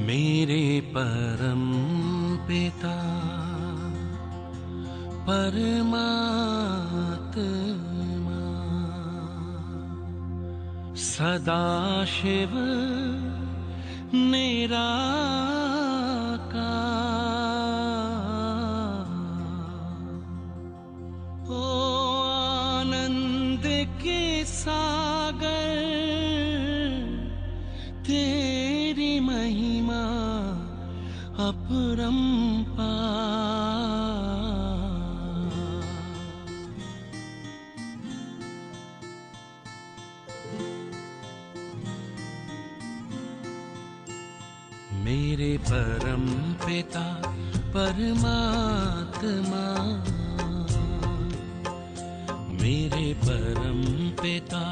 मेरे परम पिता परमात्मा सदाशिव निराकार ओ आनंद के सागर तेरी महिमा अपरंपार। मेरे परम पिता परमात्मा मेरे परम पिता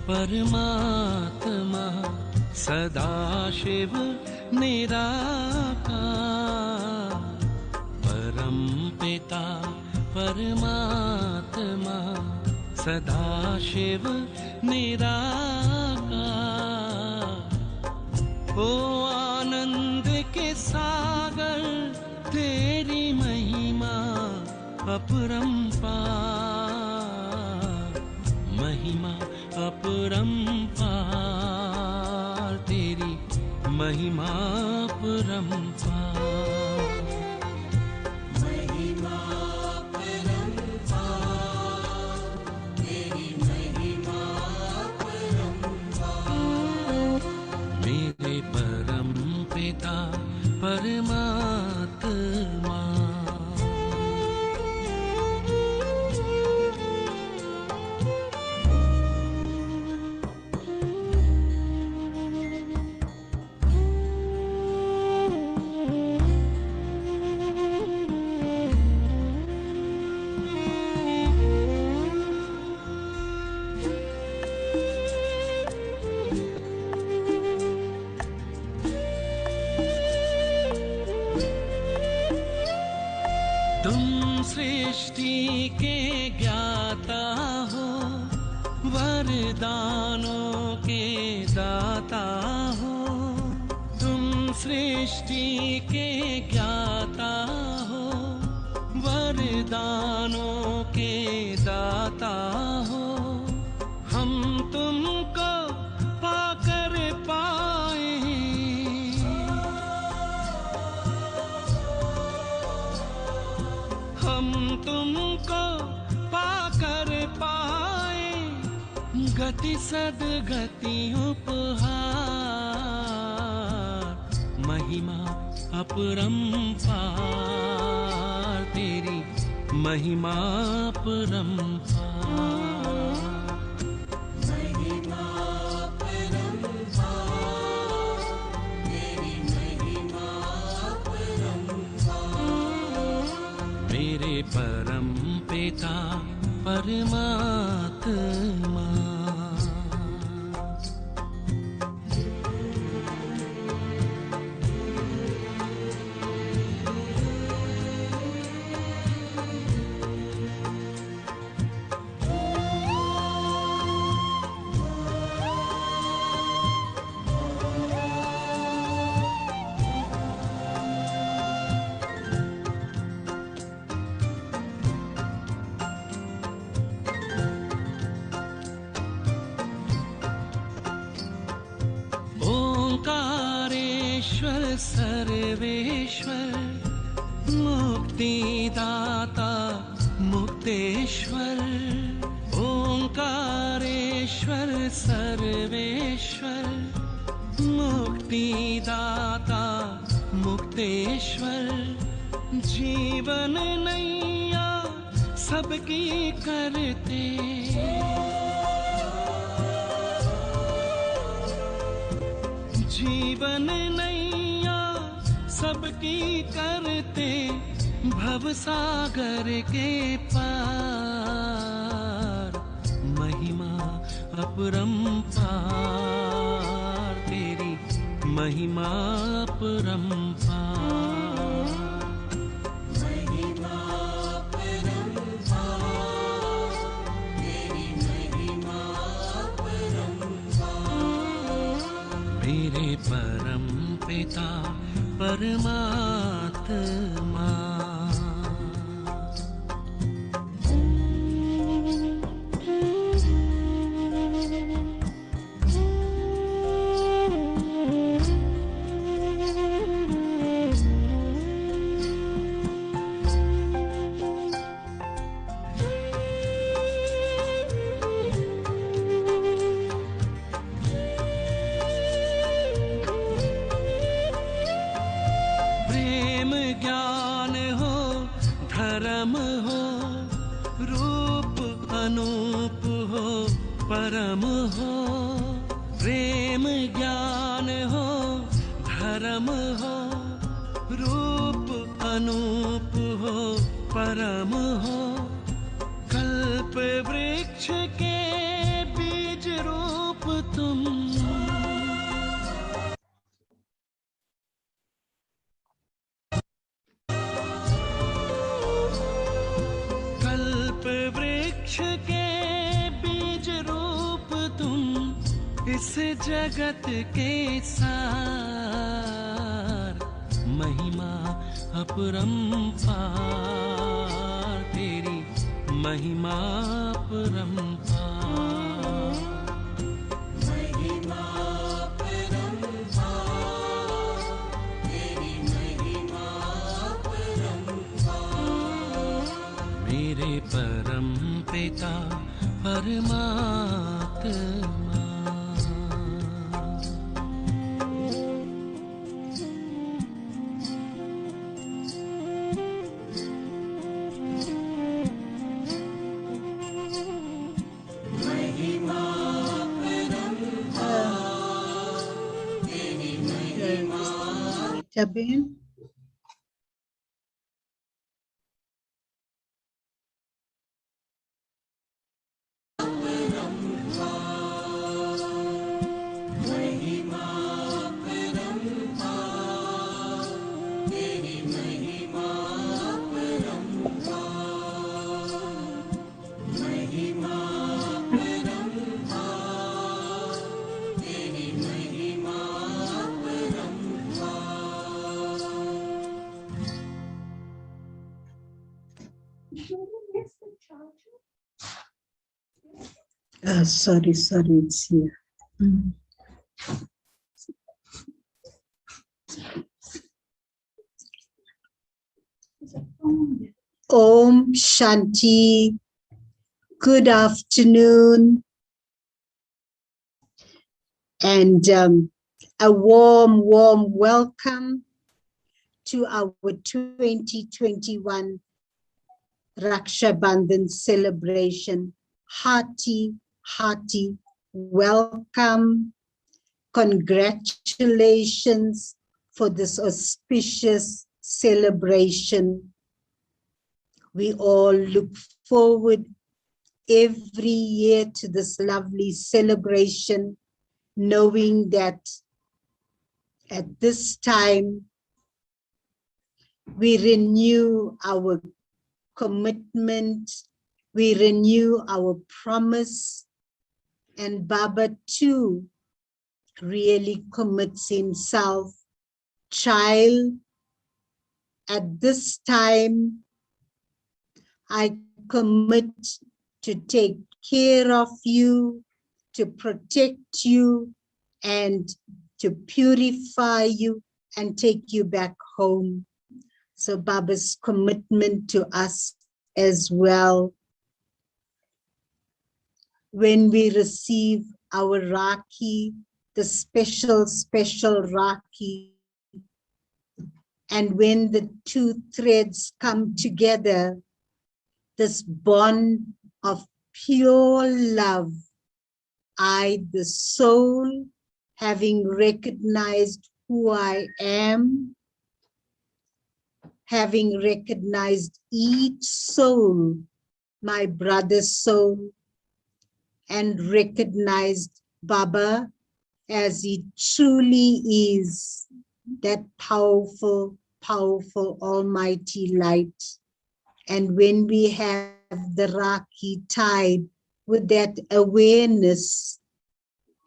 परमात्मा सदाशिव निराकार परम पिता परमात्मा सदाशिव निराकार ओ आनंद के सागर तेरी महिमा अपरंपार महिमा अपरंपार तेरी महिमा अपरंपार महिमा अपरंपार तेरी महिमा अपरंपार। मेरे परम पिता परमात्मा तुम सृष्टि के ज्ञाता हो, वरदानों के दाता हो। तुम सृष्टि के ज्ञाता हो, वरदानों के दाता हो। हम तुमको पाकर पाए, हम तुमको पाकर पाए, गति सदगति उपहार। महिमा अपरंपार तेरी, महिमा अपरंपार। महिमा अपरंपार, तेरी महिमा अपरंपार। मेरे परम पिता परमात्मा, ओंकारेश्वर सर्वेश्वर, मुक्तिदाता मुक्तेश्वर। ओंकारेश्वर सर्वेश्वर, मुक्तिदाता मुक्तेश्वर। जीवन नैया सबकी करते, जीवन नैया सबकी करते, भवसागर के पार। महिमा अपरंपार तेरी, महिमा अपरंपार। महिमा अपरंपार, तेरी महिमा अपरंपार। मेरे परम पिता परमात्मा, अनूप हो परम हो। प्रेम ज्ञान हो धर्म हो, रूप अनूप हो परम हो। कल्प वृक्ष के बीज रूप तुम, वृक्ष के बीज रूप तुम, इस जगत के सार। महिमा अपरंपार तेरी, महिमा अपरंपार। महिमा अपरंपार, तेरी महिमा अपरंपार। मेरे परम पिता परमात्मा, महिमा अपरंपार, तेरी महिमा बहन Sorry, it's here. Om Shanti. Good afternoon, and a warm welcome to our 2021 Raksha Bandhan celebration. Hearty welcome. Congratulations for this auspicious celebration. We all look forward every year to this lovely celebration, knowing that at this time we renew our commitment, we renew our promise, and Baba too really commits himself. Child, at this time, I commit to take care of you, to protect you, and to purify you and take you back home. So Baba's commitment to us as well. When we receive our Rakhi, the special Rakhi, and when the two threads come together, this bond of pure love, I, the soul, having recognized who I am, having recognized each soul, my brother's soul, and recognized Baba as he truly is, that powerful almighty light. And when we have the Rakhi tied with that awareness,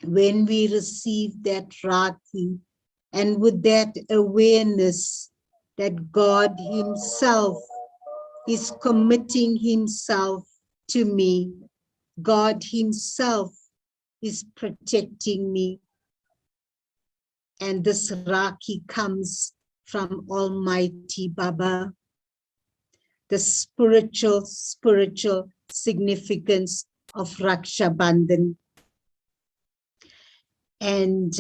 when we receive that Rakhi, and with that awareness that God himself is committing himself to me, God himself is protecting me, and this Rakhi comes from Almighty Baba, the spiritual significance of Raksha Bandhan. And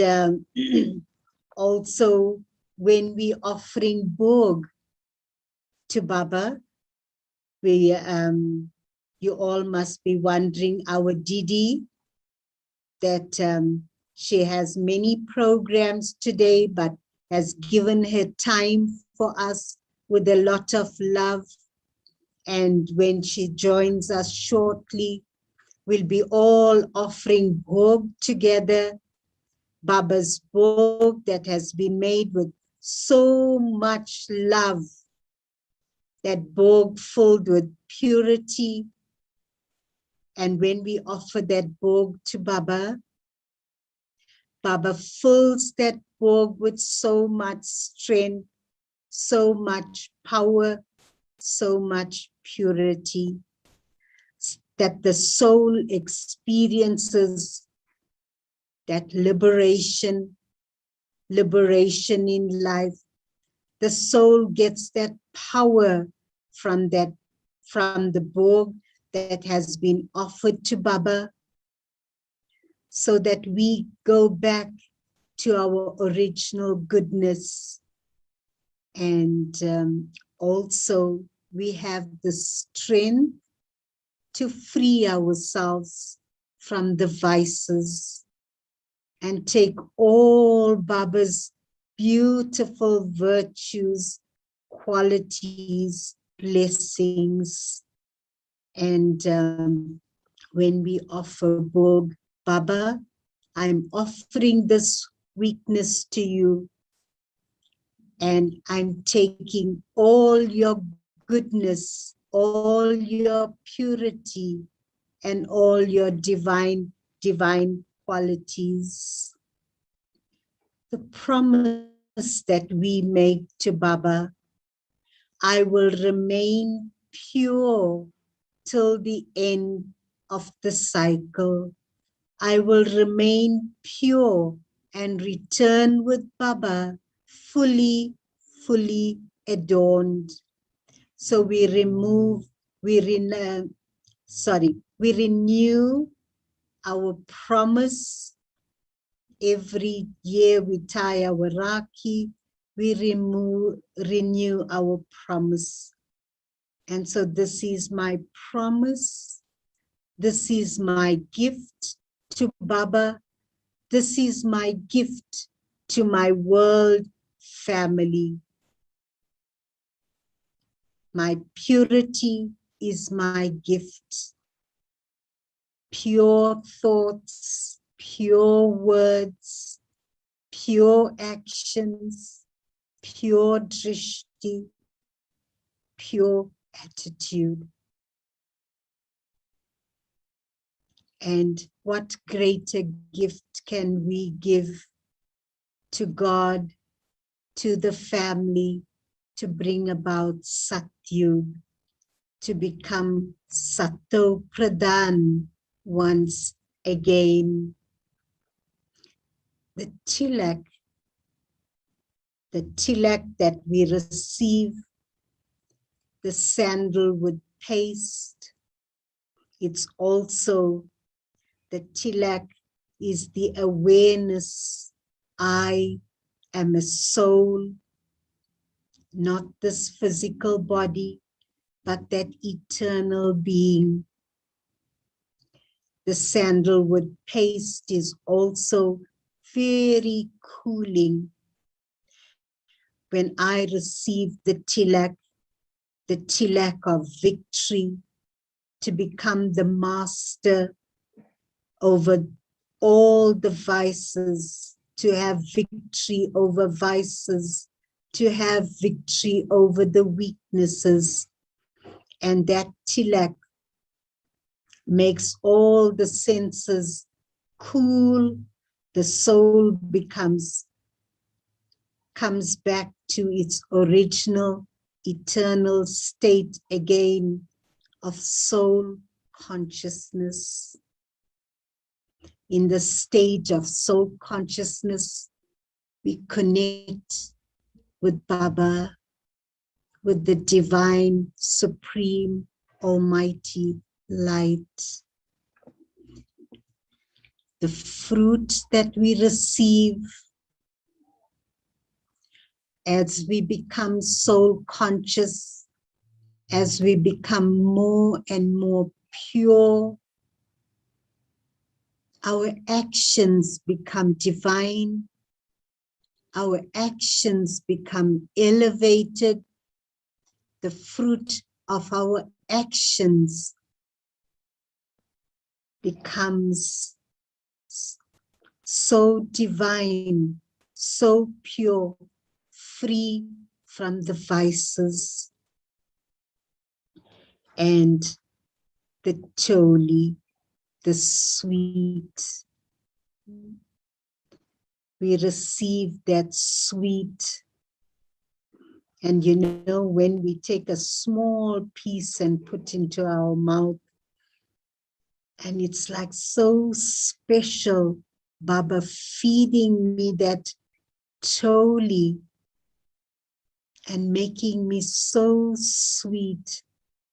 also when we offering bhog to Baba, we you all must be wondering our Didi, that she has many programs today, but has given her time for us with a lot of love. And when she joins us shortly, we'll be all offering bhog together, Baba's bhog that has been made with so much love, that bhog filled with purity. And when we offer that bhog to Baba, Baba fills that bhog with so much strength, so much power, so much purity, that the soul experiences that liberation in life. The soul gets that power from the bhog that has been offered to Baba, so that we go back to our original goodness. And also we have the strength to free ourselves from the vices and take all Baba's beautiful virtues, qualities, blessings. And when we offer bhog, Baba, I'm offering this weakness to you, and I'm taking all your goodness, all your purity, and all your divine qualities. The promise that we make to Baba, I will remain pure till the end of the cycle. I will remain pure and return with Baba fully adorned. So we renew our promise. Every year we tie our Rakhi, we renew our promise. And so this is my promise. This is my gift to Baba. This is my gift to my world family. My purity is my gift. Pure thoughts, pure words, pure actions, pure drishti, pure attitude. And what greater gift can we give to God, to the family, to bring about Satyug, to become Sato Pradhan once again. The tilak that we receive, the sandalwood paste, it's also the tilak is the awareness I am a soul, not this physical body, but that eternal being. The sandalwood paste is also very cooling. When I receive the tilak of victory, to become the master over all the vices, to have victory over vices, to have victory over the weaknesses. And that tilak makes all the senses cool. The soul comes back to its original, eternal state again of soul consciousness. In the stage of soul consciousness, we connect with Baba, with the divine, supreme, almighty light. The fruit that we receive as we become soul conscious, as we become more and more pure, our actions become divine, our actions become elevated. The fruit of our actions becomes so divine, so pure, free from the vices. And the choli, the sweet, we receive that sweet. And you know, when we take a small piece and put into our mouth, and it's like so special, Baba feeding me that choli and making me so sweet,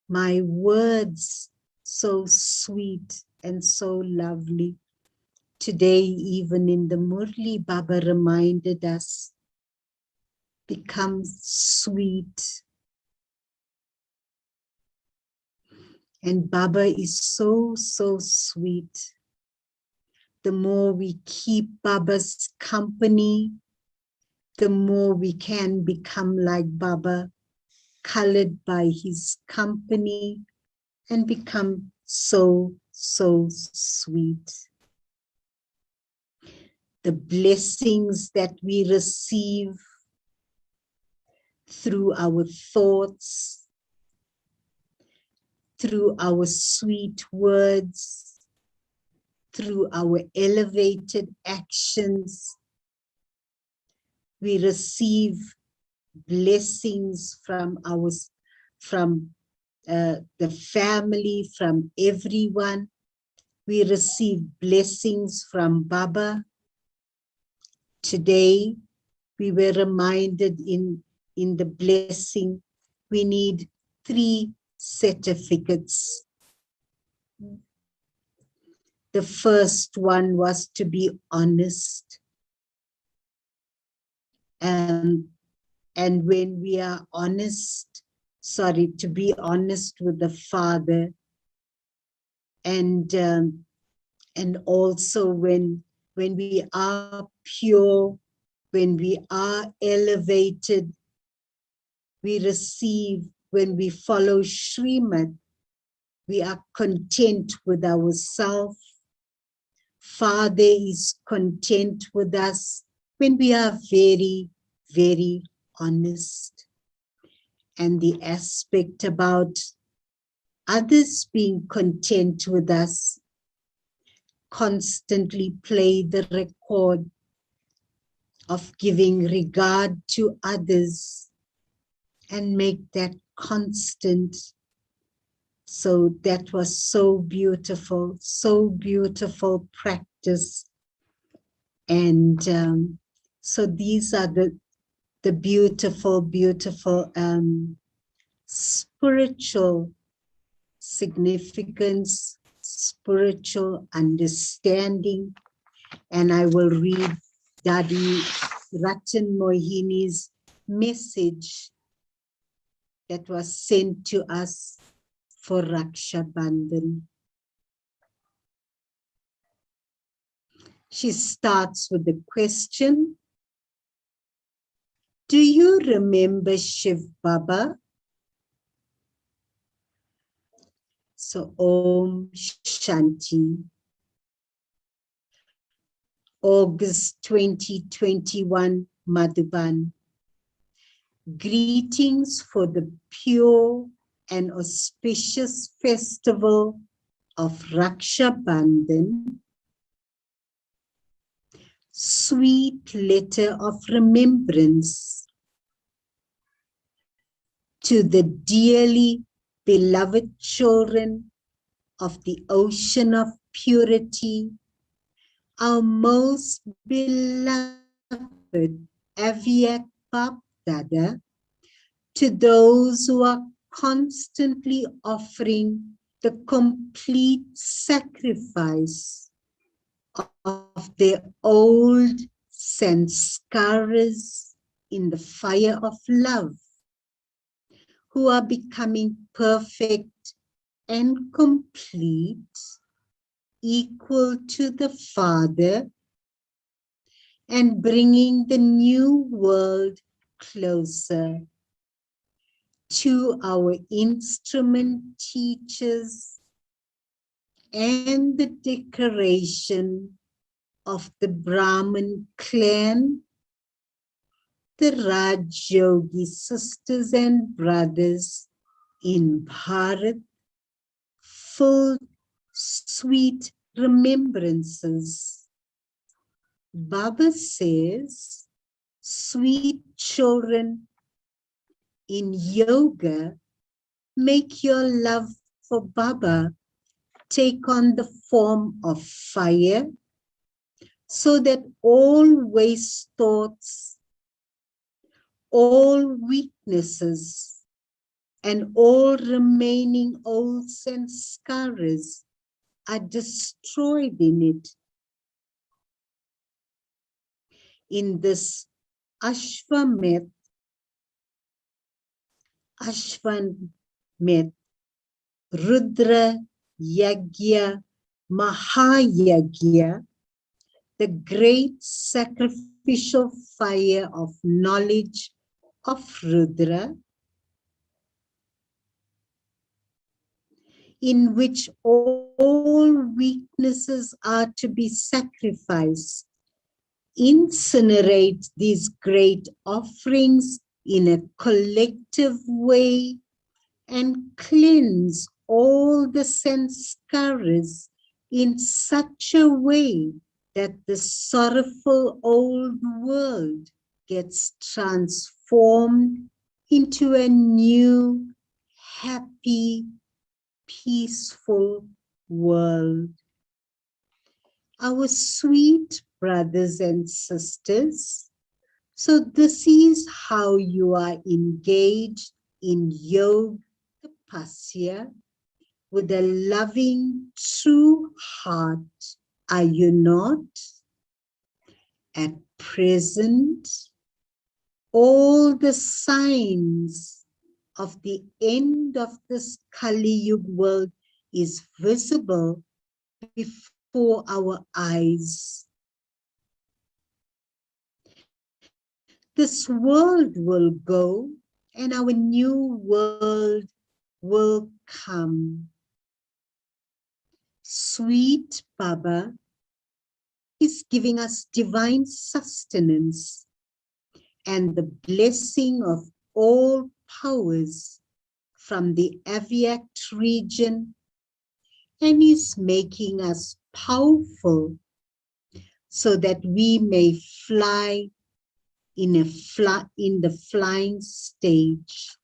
my words so sweet and so lovely. Today, even in the Murli, Baba reminded us, become sweet. And Baba is so sweet. The more we keep Baba's company, the more we can become like Baba, colored by his company, and become so sweet. The blessings that we receive through our thoughts, through our sweet words, through our elevated actions, we receive blessings from the family, from everyone. We receive blessings from Baba. Today, we were reminded in the blessing, we need 3 certificates. The first one was to be honest. And when we are honest, to be honest with the Father, and also when we are pure, when we are elevated, we receive, when we follow Srimad, we are content with ourselves. Father is content with us when we are very, very honest. And the aspect about others being content with us, constantly play the record of giving regard to others and make that constant. So that was so beautiful practice. And so these are the beautiful, beautiful spiritual significance, spiritual understanding. And I will read Dadi Ratan Mohini's message that was sent to us for Raksha Bandhan. She starts with the question, do you remember Shiv Baba? So Om Shanti. August 2021, Madhuban. Greetings for the pure and auspicious festival of Raksha Bandhan. Sweet letter of remembrance to the dearly beloved children of the ocean of purity, our most beloved Aviak Bap Dada, to those who are constantly offering the complete sacrifice of their old sanskaras in the fire of love, who are becoming perfect and complete, equal to the Father, and bringing the new world closer to our instrument teachers and the decoration of the Brahmin clan, the Raj Yogi sisters and brothers in Bharat, full sweet remembrances. Baba says, sweet children, in yoga, make your love for Baba take on the form of fire, so that all waste thoughts, all weaknesses, and all remaining old sanskaras are destroyed in it. In this Ashvamet, Rudra Yagya Mahayagya, the great sacrificial fire of knowledge of Rudra, in which all weaknesses are to be sacrificed, incinerate these great offerings in a collective way and cleanse all the sanskaras in such a way that the sorrowful old world gets transformed into a new, happy, peaceful world. Our sweet brothers and sisters, so this is how you are engaged in yoga tapasya with a loving, true heart, are you not? At present, all the signs of the end of this Kali Yuga world is visible before our eyes. This world will go and our new world will come. Sweet Baba is giving us divine sustenance and the blessing of all powers from the Aviact region, and is making us powerful so that we may fly in the flying stage.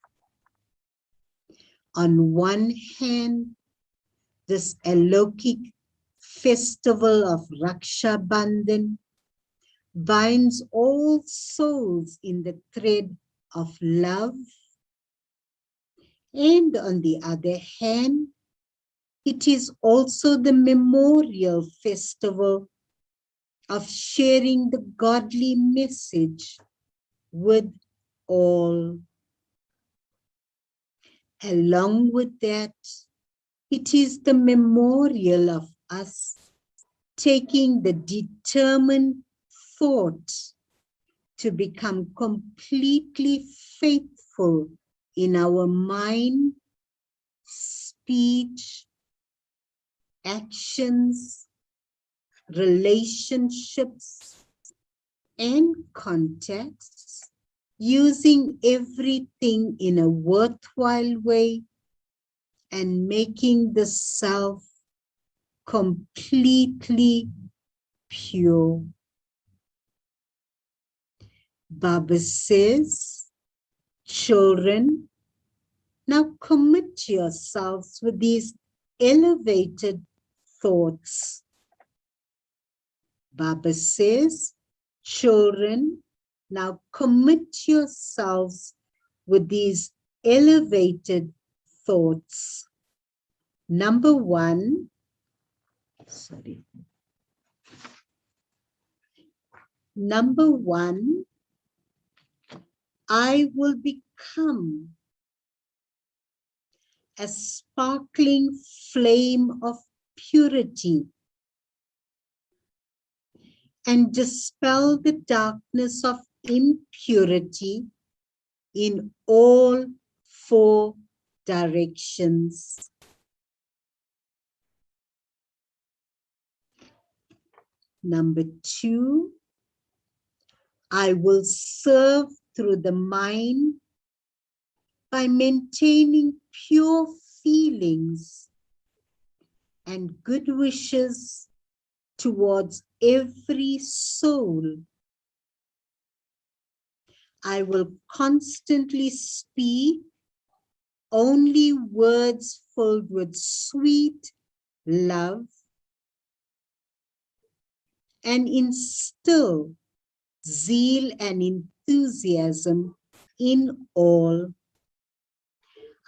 On one hand, this Alokik festival of Raksha Bandhan binds all souls in the thread of love. And on the other hand, it is also the memorial festival of sharing the godly message with all. Along with that, it is the memorial of us taking the determined thought to become completely faithful in our mind, speech, actions, relationships, and contacts, using everything in a worthwhile way and making the self completely pure. Baba says, children, now commit yourselves with these elevated thoughts. Baba says, children, now commit yourselves with these elevated thoughts. Number one, Number one, I will become a sparkling flame of purity and dispel the darkness of impurity in all four directions. Number two, I will serve through the mind by maintaining pure feelings and good wishes towards every soul. I will constantly speak only words filled with sweet love and instill zeal and enthusiasm in all.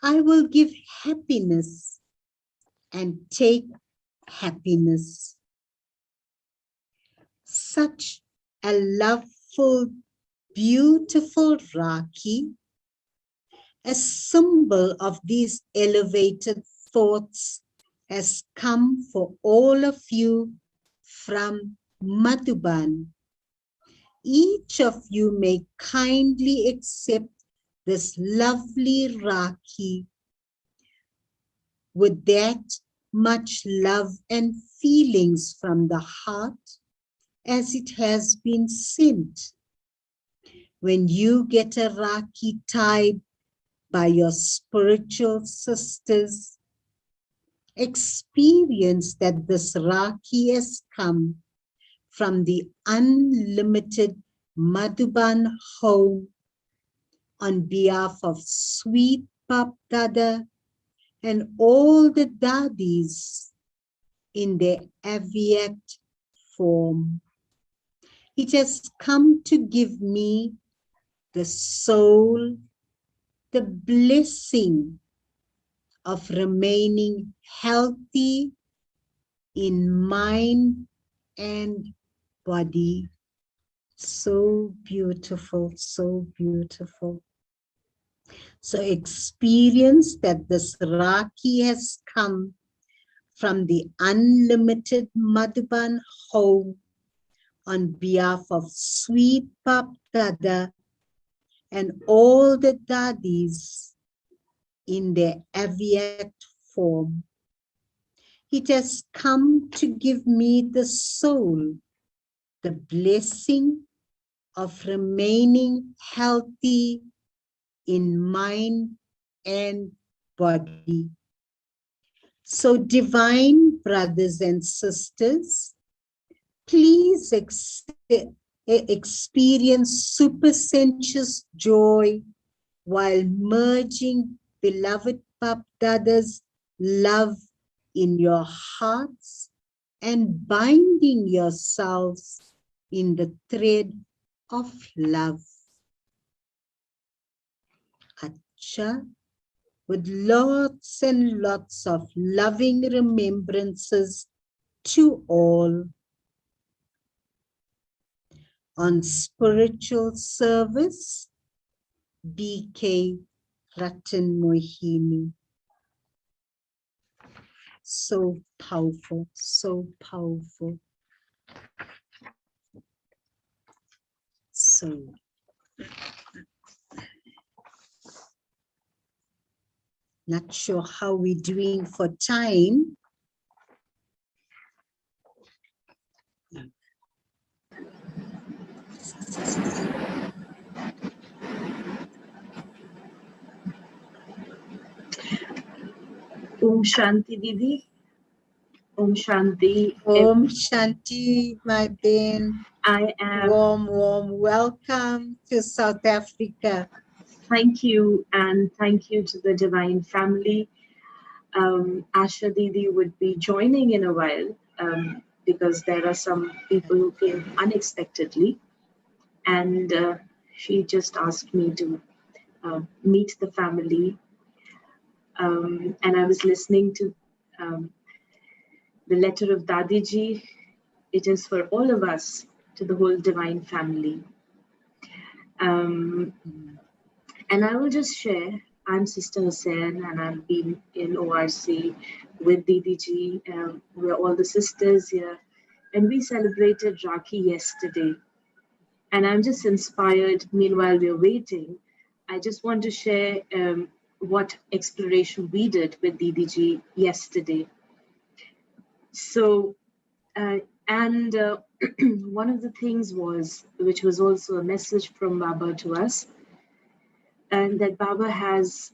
I will give happiness and take happiness. Such a loveful, beautiful Rakhi, a symbol of these elevated thoughts, has come for all of you from Madhuban. Each of you may kindly accept this lovely Rakhi with that much love and feelings from the heart as it has been sent. When you get a Rakhi tied by your spiritual sisters, experience that this Rakhi has come from the unlimited Madhuban home on behalf of sweet Bap Dada and all the dadis in their aviate form. It has come to give me the soul, the blessing of remaining healthy in mind and body. So beautiful, so beautiful. So experience that this Rakhi has come from the unlimited Madhuban home on behalf of sweet Pap Dada and all the daddies in their aviate form. It has come to give me the soul, the blessing of remaining healthy in mind and body. So divine brothers and sisters, please experience super sensuous joy while merging beloved Pap Dada's love in your hearts and binding yourselves in the thread of love. Asha, with lots and lots of loving remembrances to all. On spiritual service, BK Ratan Mohini. So powerful, so powerful. So not sure how we're doing for time. Om Shanti Didi. Om Shanti. Om Shanti, my Ben. I am. Warm welcome to South Africa. Thank you, and thank you to the Divine Family. Asha Didi would be joining in a while because there are some people who came unexpectedly, and she just asked me to meet the family. And I was listening to the letter of Dadiji. It is for all of us, to the whole Divine Family. And I will just share, I'm Sister Hussain, and I've been in ORC with Didi. We're all the sisters here, and we celebrated Rakhi yesterday. And I'm just inspired. Meanwhile, we're waiting. I just want to share what exploration we did with Didi yesterday. So, one of the things was, which was also a message from Baba to us, and that Baba has,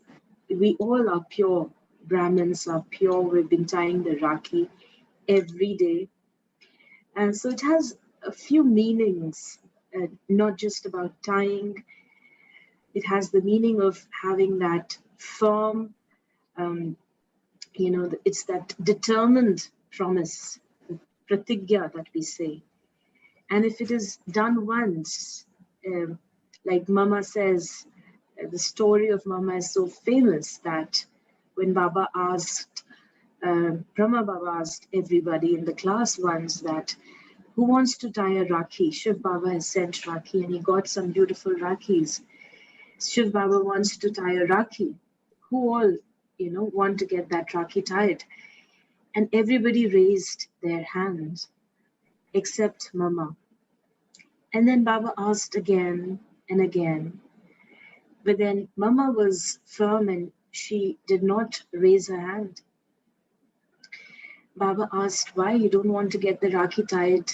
we all are pure, Brahmins are pure, we've been tying the Rakhi every day. And so it has a few meanings, not just about tying. It has the meaning of having that firm, it's that determined promise, the pratigya that we say. And if it is done once, like Mama says, the story of Mama is so famous that when Baba asked, Brahma Baba asked everybody in the class once that, who wants to tie a Rakhi? Shiv Baba has sent Rakhi and he got some beautiful Rakhis. Shiv Baba wants to tie a Rakhi. Who all, want to get that Rakhi tied? And everybody raised their hands except Mama. And then Baba asked again and again. But then Mama was firm and she did not raise her hand. Baba asked, why you don't want to get the Rakhi tied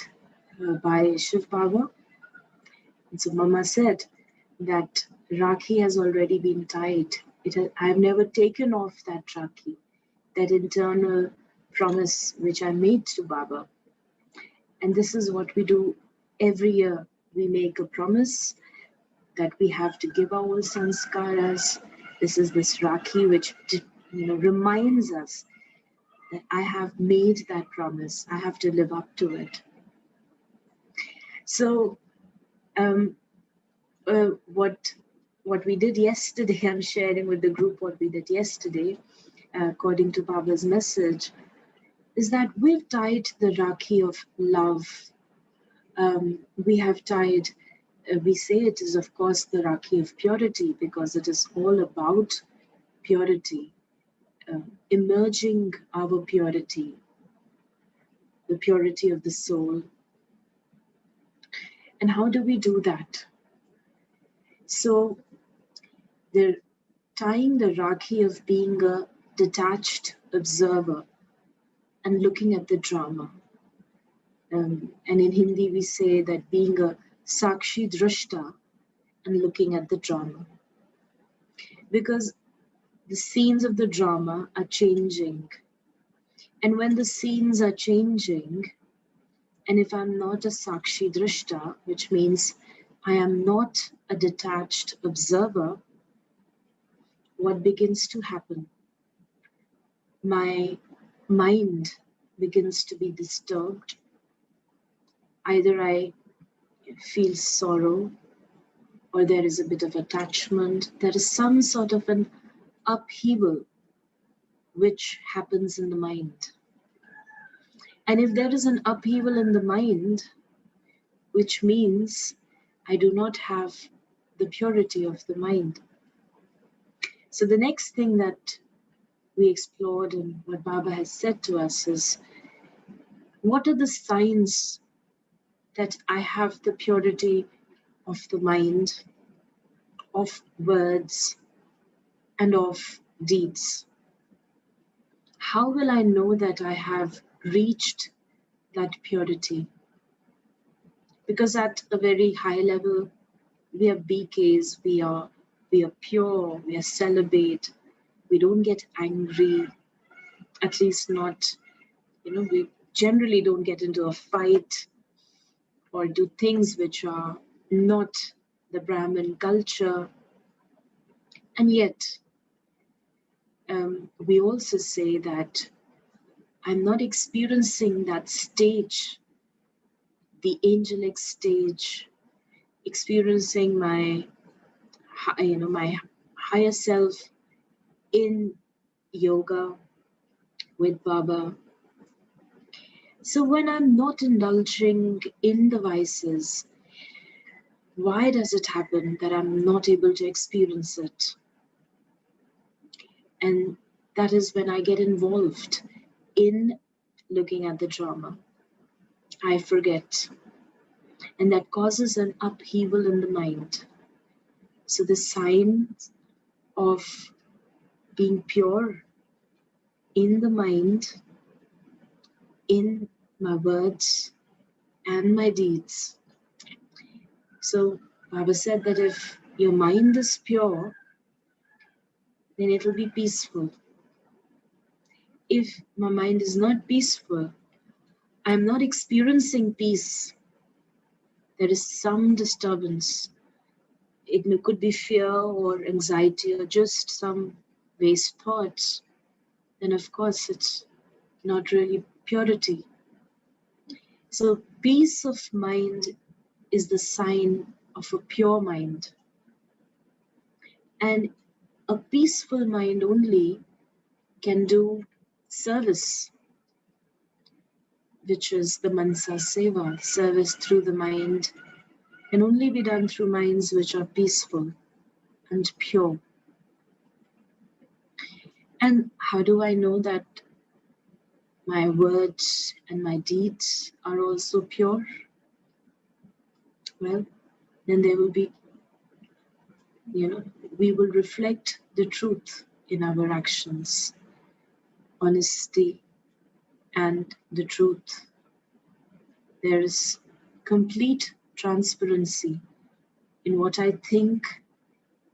by Shiv Baba? And so Mama said that Rakhi has already been tied. I have never taken off that Rakhi, that internal promise which I made to Baba. And this is what we do every year. We make a promise that we have to give our sanskaras. This is this Rakhi which reminds us that I have made that promise. I have to live up to it. So what we did yesterday, I'm sharing with the group what we did yesterday, according to Baba's message, is that we've tied the Rakhi of love. We have tied, we say it is of course the Rakhi of purity, because it is all about purity, emerging our purity, the purity of the soul. And how do we do that? So they're tying the Rakhi of being a detached observer and looking at the drama. And in Hindi we say that being a Sakshi Drashta and looking at the drama. Because the scenes of the drama are changing. And when the scenes are changing, and if I'm not a Sakshi Drashta, which means I am not a detached observer, what begins to happen? My mind begins to be disturbed. Either I feel sorrow, or there is a bit of attachment. There is some sort of an upheaval which happens in the mind. And if there is an upheaval in the mind, which means I do not have the purity of the mind. So the next thing that we explored and what Baba has said to us is, what are the signs that I have the purity of the mind, of words, and of deeds? How will I know that I have reached that purity? Because at a very high level, we are BKs, we are pure, we are celibate, we don't get angry, at least not, we generally don't get into a fight or do things which are not the Brahmin culture. And yet, we also say that I'm not experiencing that stage, the angelic stage, experiencing my higher self in yoga with Baba. So when I'm not indulging in the vices, why does it happen that I'm not able to experience it? And that is when I get involved in looking at the drama. I forget. And that causes an upheaval in the mind. So the signs of being pure in the mind, in my words and my deeds. So Baba said that if your mind is pure, then it will be peaceful. If my mind is not peaceful, I'm not experiencing peace. There is some disturbance. It could be fear or anxiety or just some waste thoughts. Then of course it's not really purity. So peace of mind is the sign of a pure mind. And a peaceful mind only can do service, which is the Mansa Seva, service through the mind, can only be done through minds which are peaceful and pure. And how do I know that my words and my deeds are also pure? Well, then there will be, we will reflect the truth in our actions, honesty and the truth. There is complete transparency in what I think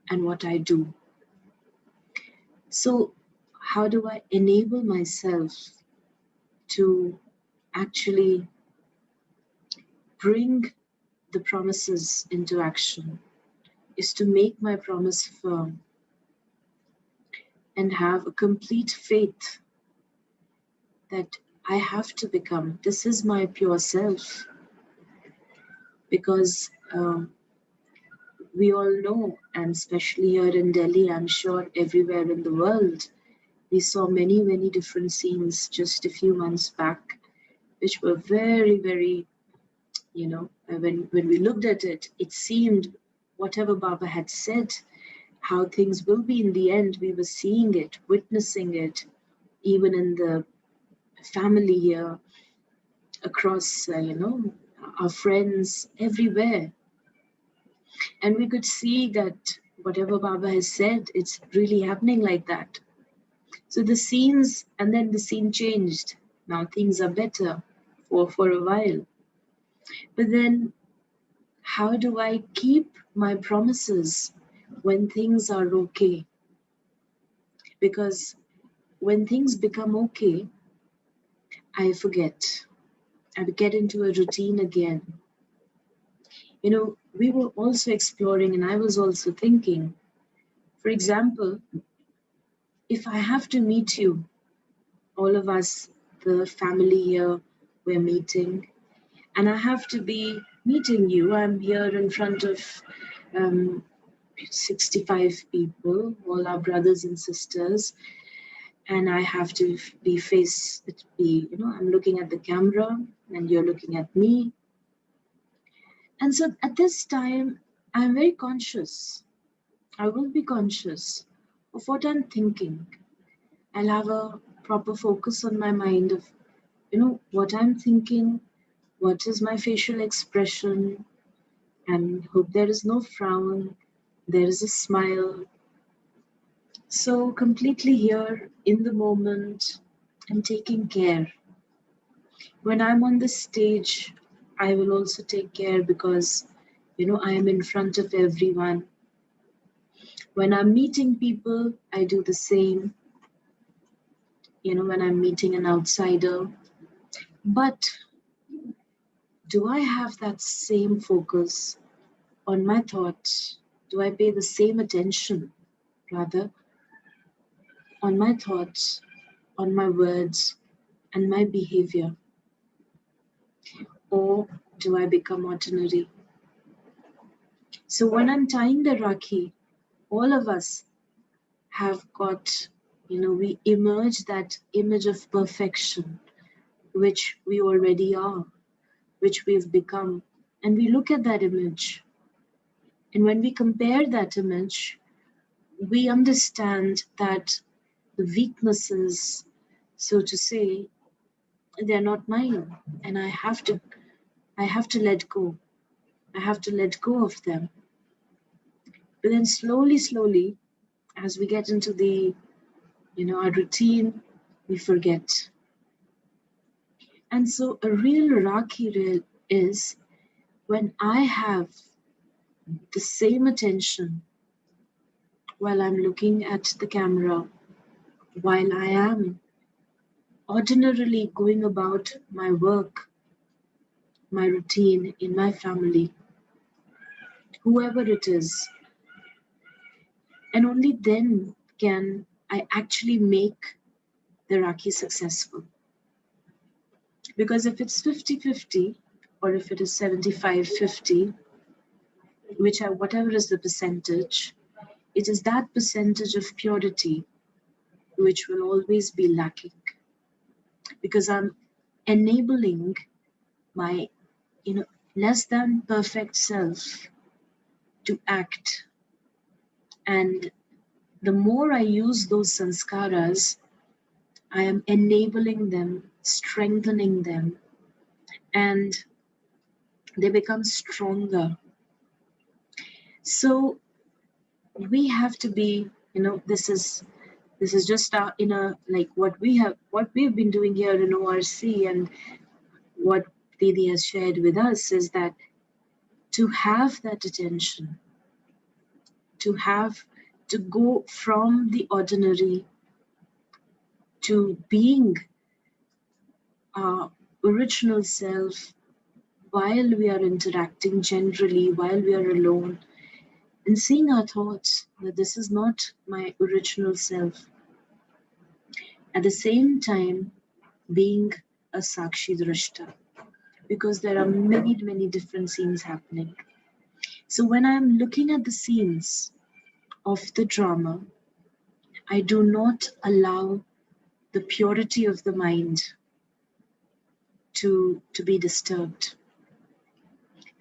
and what I do. So how do I enable myself to actually bring the promises into action? Is to make my promise firm. and have a complete faith that I have to become. This is my pure self. Because we all know, and especially here in Delhi, I'm sure everywhere in the world, we saw many, many different scenes just a few months back, which were very, very, when we looked at it, it seemed whatever Baba had said, how things will be in the end, we were seeing it, witnessing it, even in the family here, across, our friends, everywhere. And we could see that whatever Baba has said, it's really happening like that. So the scenes, and then the scene changed. Now things are better for a while. But then how do I keep my promises when things are okay? Because when things become okay, I forget. I get into a routine again. We were also exploring, and I was also thinking, for example, if I have to meet you, all of us, the family here, we're meeting, and I have to be meeting you. I'm here in front of 65 people, all our brothers and sisters, and I have to I'm looking at the camera and you're looking at me. And so at this time, I'm very conscious. I will be conscious of what I'm thinking. I'll have a proper focus on my mind of, what I'm thinking, what is my facial expression, and hope there is no frown, there is a smile. So completely here in the moment and taking care. When I'm on the stage, I will also take care because, I am in front of everyone. When I'm meeting people, I do the same. When I'm meeting an outsider. But do I have that same focus on my thoughts? Do I pay the same attention, rather, on my thoughts, on my words, and my behavior? Or do I become ordinary? So when I'm tying the Rakhi, all of us have got, we emerge that image of perfection, which we already are, which we've become. And we look at that image. And when we compare that image, we understand that the weaknesses, so to say, they're not mine. And I have to let go. I have to let go of them. But then slowly, as we get into the, our routine, we forget. And so a real Rakhi is when I have the same attention while I'm looking at the camera, while I am ordinarily going about my work, my routine in my family, whoever it is. And only then can I actually make the Rakhi successful. Because if it's 50-50, or if it is 75-50, whatever is the percentage, it is that percentage of purity which will always be lacking. Because I'm enabling my, less than perfect self to act. And the more I use those sanskaras, I am enabling them, strengthening them, and they become stronger. So we have to be, this is just our inner, like what we've been doing here in ORC, and what Didi has shared with us is that to have that attention, to go from the ordinary to being our original self while we are interacting generally, while we are alone, and seeing our thoughts that this is not my original self. at the same time being a Sakshi Drashta, because there are many, many different scenes happening. So when I'm looking at the scenes of the drama, I do not allow the purity of the mind to be disturbed.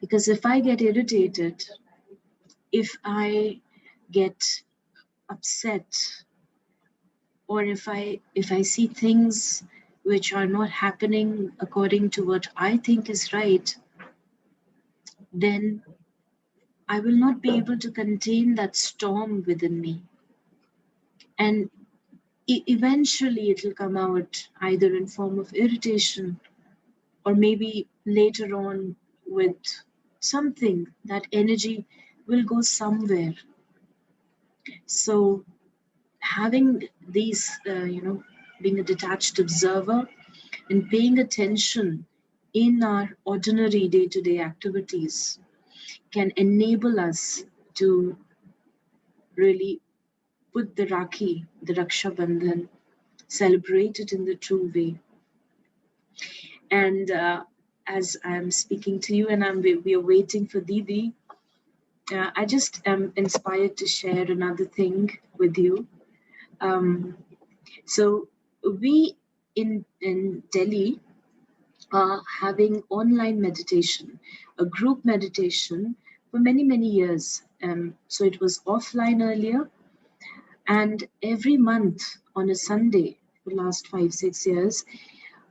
Because if I get irritated, if I get upset, or if I see things which are not happening according to what I think is right, then I will not be able to contain that storm within me. And eventually it will come out either in form of irritation, or maybe later on with something, that energy will go somewhere. So having these, being a detached observer and paying attention in our ordinary day-to-day activities can enable us to really put the Rakhi, the Raksha Bandhan, celebrate it in the true way. And as I'm speaking to you and we are waiting for Didi, I just am inspired to share another thing with you. So we in Delhi are having online meditation, a group meditation for many, many years. So it was offline earlier, and every month on a Sunday for the last 5-6 years,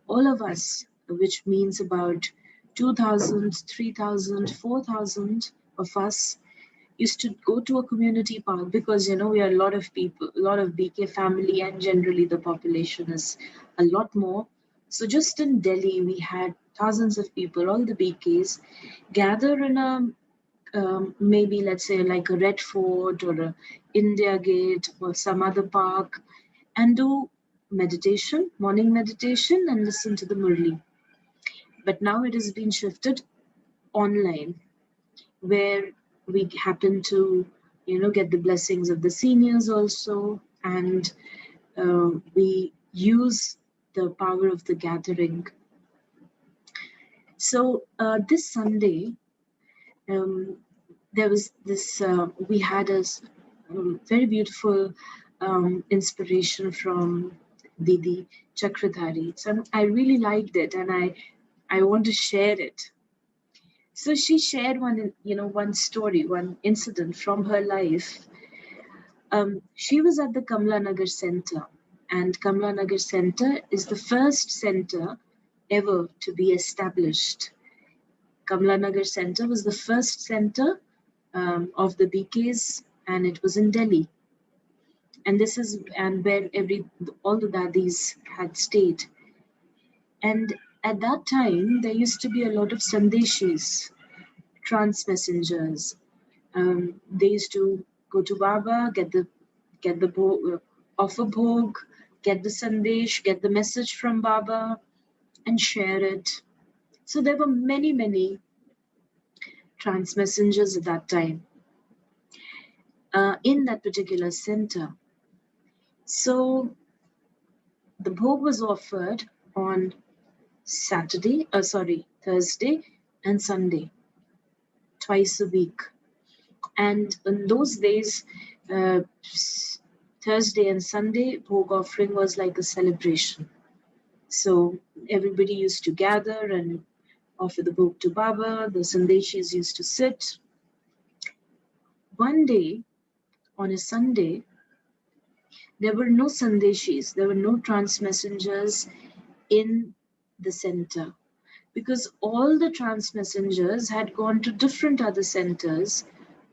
all of us, which means about 2,000, 3,000, 4,000 of us, used to go to a community park, because we are a lot of people, a lot of BK family, and generally the population is a lot more. So just in Delhi, we had thousands of people, all the BKs, gather in a maybe, let's say, like a Red Fort or a India Gate or some other park, and do meditation, morning meditation, and listen to the Murli. But now it has been shifted online, where we happen to, get the blessings of the seniors also, and we use the power of the gathering. So this Sunday, there was this, we had a very beautiful inspiration from Didi Chakradhari. So I really liked it, and I want to share it. So she shared one story, one incident from her life. She was at the Kamla Nagar Center, and Kamla Nagar Center is the first center ever to be established. Kamla Nagar Center was the first center of the BKs, and it was in Delhi. And this is where all the dadis had stayed. And at that time, there used to be a lot of sandeshis, trance messengers. They used to go to Baba, get the offer bhog, get the sandesh, get the message from Baba, and share it. So there were many, many trance messengers at that time in that particular center. So the bhog was offered on Thursday and Sunday, twice a week. And in those days, Thursday and Sunday, bhog offering was like a celebration. So everybody used to gather and offer the bhog to Baba. The sandeshis used to sit. One day, on a Sunday, there were no sandeshis, there were no trance messengers in the center, because all the trance messengers had gone to different other centers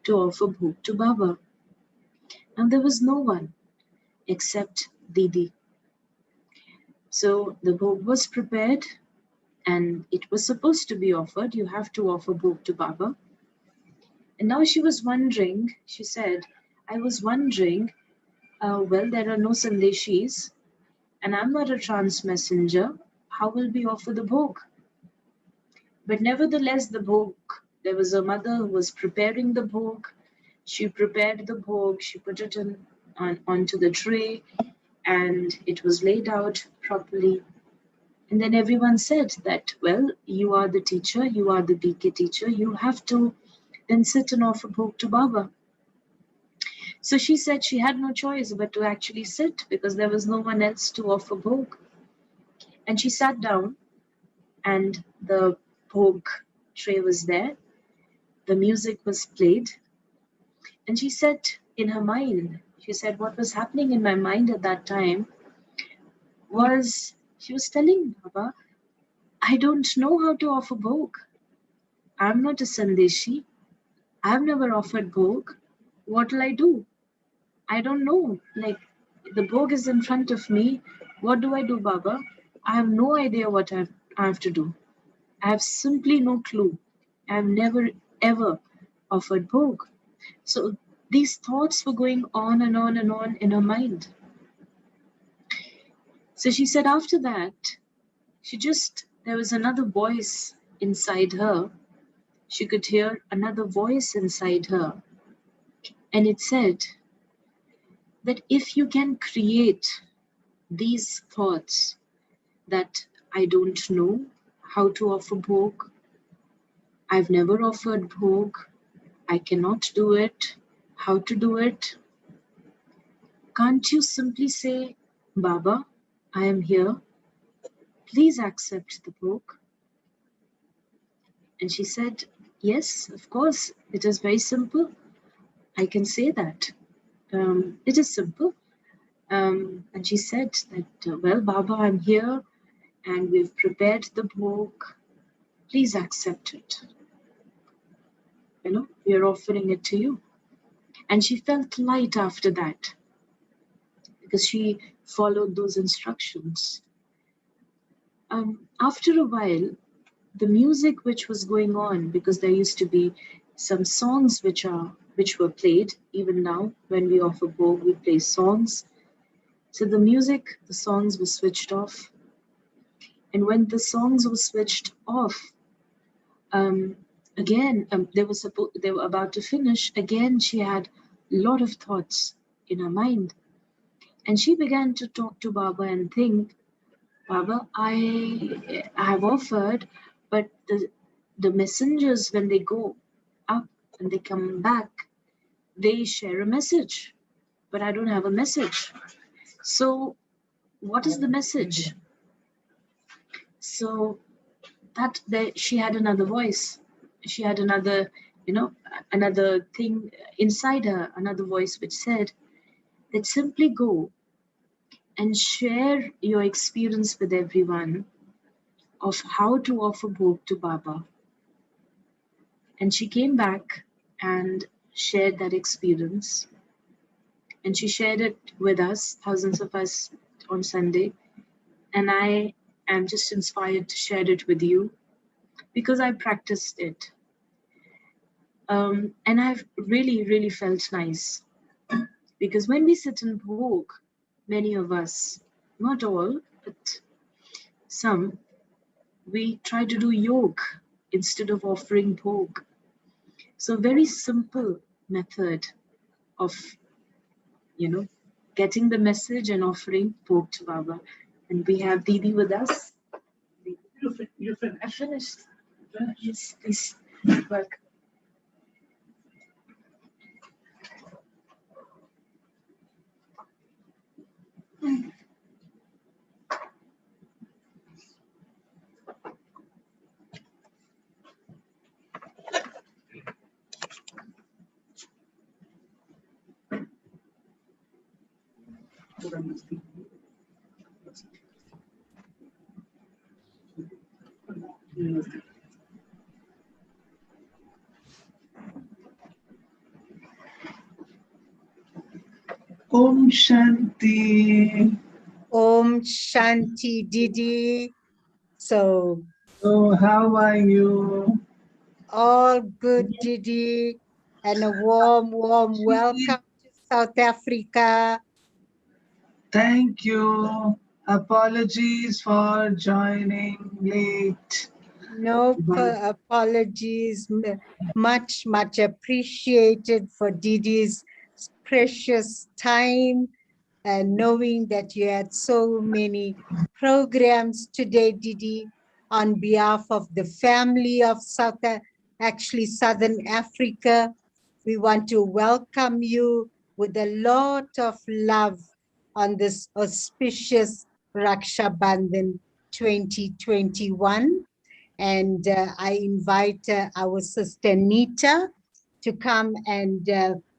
to offer bhog to Baba. And there was no one except Didi. So the bhog was prepared, and it was supposed to be offered. You have to offer bhog to Baba. And now she was wondering, she said, I was wondering, well, there are no sandeshis, and I'm not a trance messenger. How will we offer the bhog? But nevertheless, the bhog, there was a mother who was preparing the bhog. She prepared the bhog, she put it onto the tray, and it was laid out properly. And then everyone said that, well, you are the teacher, you are the BK teacher, you have to then sit and offer bhog to Baba. So she said she had no choice but to actually sit because there was no one else to offer bhog. And she sat down and the bhog tray was there. The music was played. And she said in her mind, she said, what was happening in my mind at that time was, she was telling Baba, I don't know how to offer bhog. I'm not a Sandeshi. I've never offered bhog. What will I do? I don't know. Like, the bhog is in front of me. What do I do, Baba? I have no idea what I have to do. I have simply no clue. I have never ever offered bhog. So these thoughts were going on and on and on in her mind. So she said after that, there was another voice inside her. She could hear another voice inside her. And it said that if you can create these thoughts that I don't know how to offer bhog, I've never offered bhog, I cannot do it, how to do it, can't you simply say, Baba, I am here, please accept the bhog? And she said, yes, of course, it is very simple. I can say that. It is simple. And she said that, well, Baba, I'm here and we've prepared the bhog. Please accept it. You know, we are offering it to you. And she felt light after that because she followed those instructions. After a while, the music which was going on, because there used to be some songs which were played. Even now, when we offer bhog, we play songs. So the songs were switched off. And when the songs were switched off, again, they were about to finish. Again, she had a lot of thoughts in her mind. And she began to talk to Baba and think, Baba, I have offered, but the messengers, when they go up and they come back, they share a message, but I don't have a message. So what is the message? So she had another voice. She had another thing inside her, another voice which said that simply go and share your experience with everyone of how to offer bhog to Baba. And she came back and shared that experience. And she shared it with us, thousands of us, on Sunday. And I am just inspired to share it with you because I practiced it. And I've really, really felt nice. Because when we sit in bhog, many of us, not all, but some, we try to do yoga instead of offering bhog. So a very simple method of, getting the message and offering bhog to Baba. And we have Didi with us. You finished? I finished. Yes, please. Welcome. Om Shanti. Om Shanti Didi. So How are you? all good, Didi, and a warm welcome to South Africa. Thank you. Apologies for joining late. No apologies. Much appreciated for Didi's precious time knowing that you had so many programs today, Didi, on behalf of the family of actually Southern Africa. We want to welcome you with a lot of love on this auspicious Raksha Bandhan 2021. And I invite our sister Nita to come and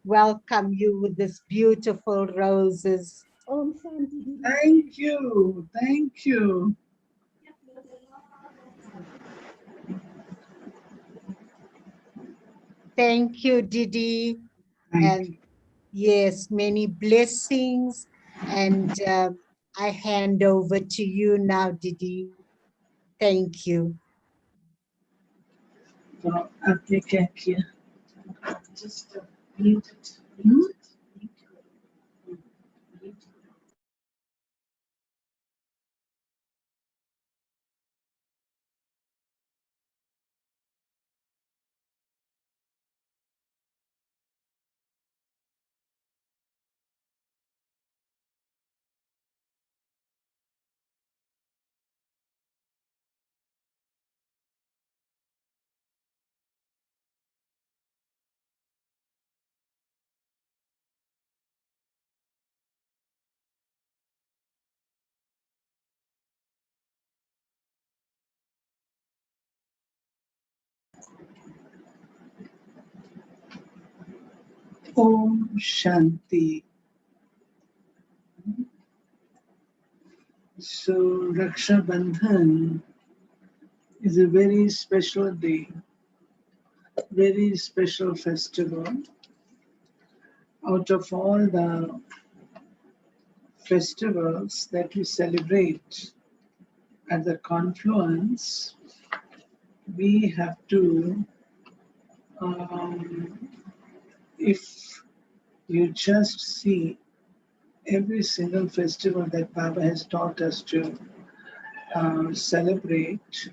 welcome you with this beautiful roses. Om Shanti Didi. Thank you. Thank you. Thank you, Didi. Thank And you. yes, many blessings. And I hand over to you now, Didi. Thank you. तो आपने क्या किया? Just mute it. Mute it. Mute it. Om Shanti. So Raksha Bandhan is a very special day, very special festival. Out of all the festivals that we celebrate at the confluence, we have to, if you just see every single festival that Baba has taught us to celebrate,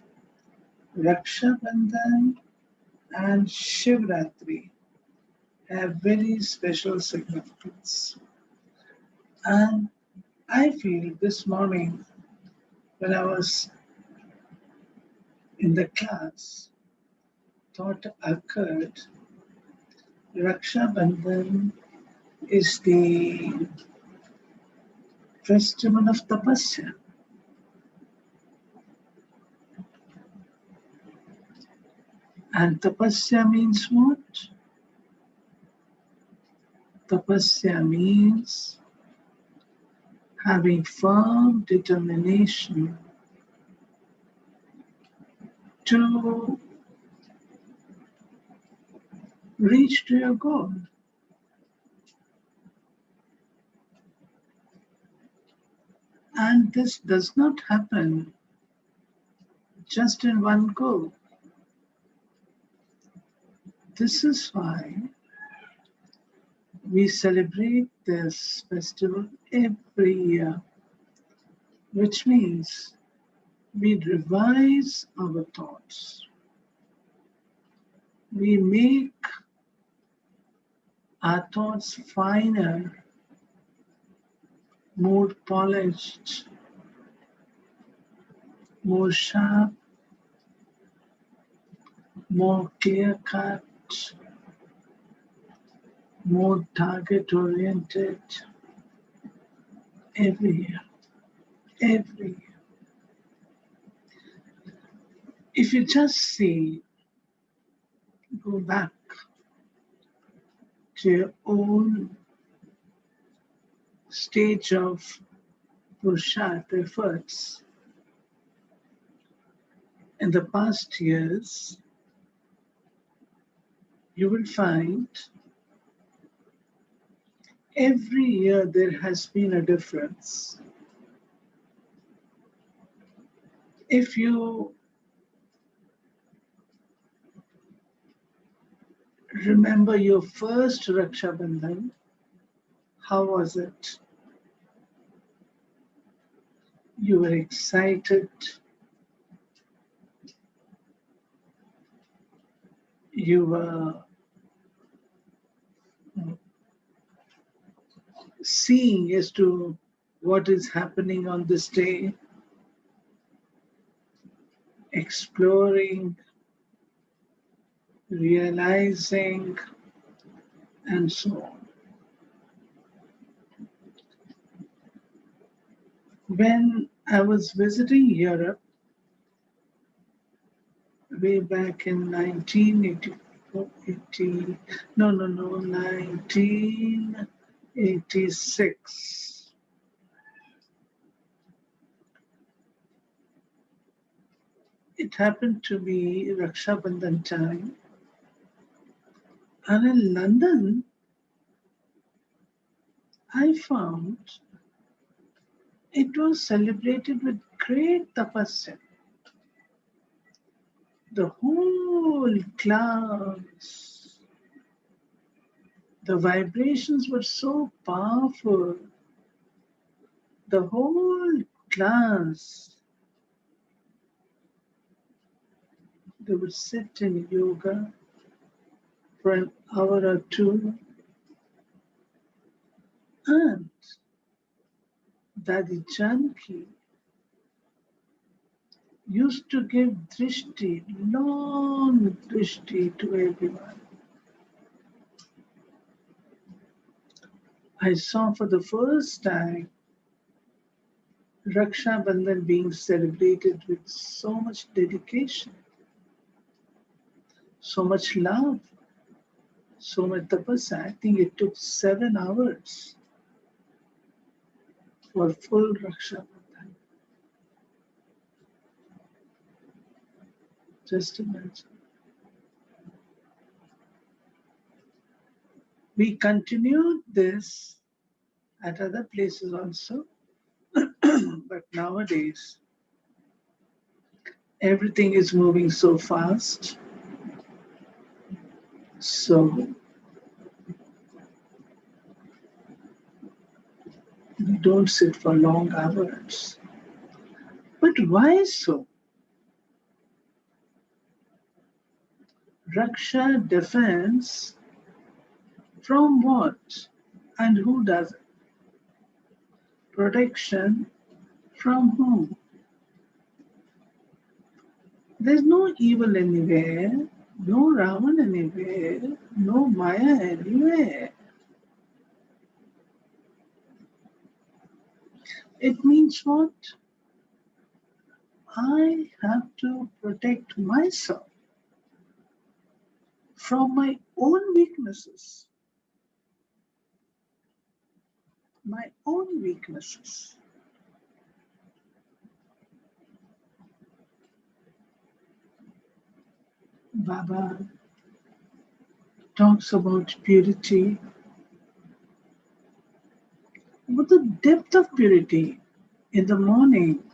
Raksha Bandhan and Shivratri have very special significance. And I feel this morning when I was in the class, thought occurred, Raksha Bandhan is the festival of tapasya. And tapasya means what? Tapasya means having firm determination to reach to your goal. And this does not happen just in one go. This is why we celebrate this festival every year, which means we revise our thoughts. We make our thoughts finer, more polished, more sharp, more clear cut, more target oriented every year. Every year. If you just see, go back to your own stage of Purusharth efforts in the past years, you will find every year there has been a difference. If you remember your first Raksha Bandhan, how was it? You were excited. You were seeing as to what is happening on this day, exploring, realizing, and so on. When I was visiting Europe way back in 1986, it happened to be Raksha Bandhan time. And in London, I found it was celebrated with great tapasya. The whole class, the vibrations were so powerful. The whole class, they would sit in yoga for an hour or two, and Dadi Janki used to give drishti, long drishti to everyone. I saw for the first time Raksha Bandhan being celebrated with so much dedication, so much love, so much tapasya. I think it took 7 hours for full Raksha Bandhan. Just imagine. We continued this at other places also, but nowadays everything is moving so fast. So we don't sit for long hours. But why so? Raksha defense from what? And who does it? Protection from whom? There's no evil anywhere, no Ravan anywhere, no Maya anywhere. It means what? I have to protect myself from my own weaknesses. My own weaknesses. Baba talks about purity. But the depth of purity in the morning,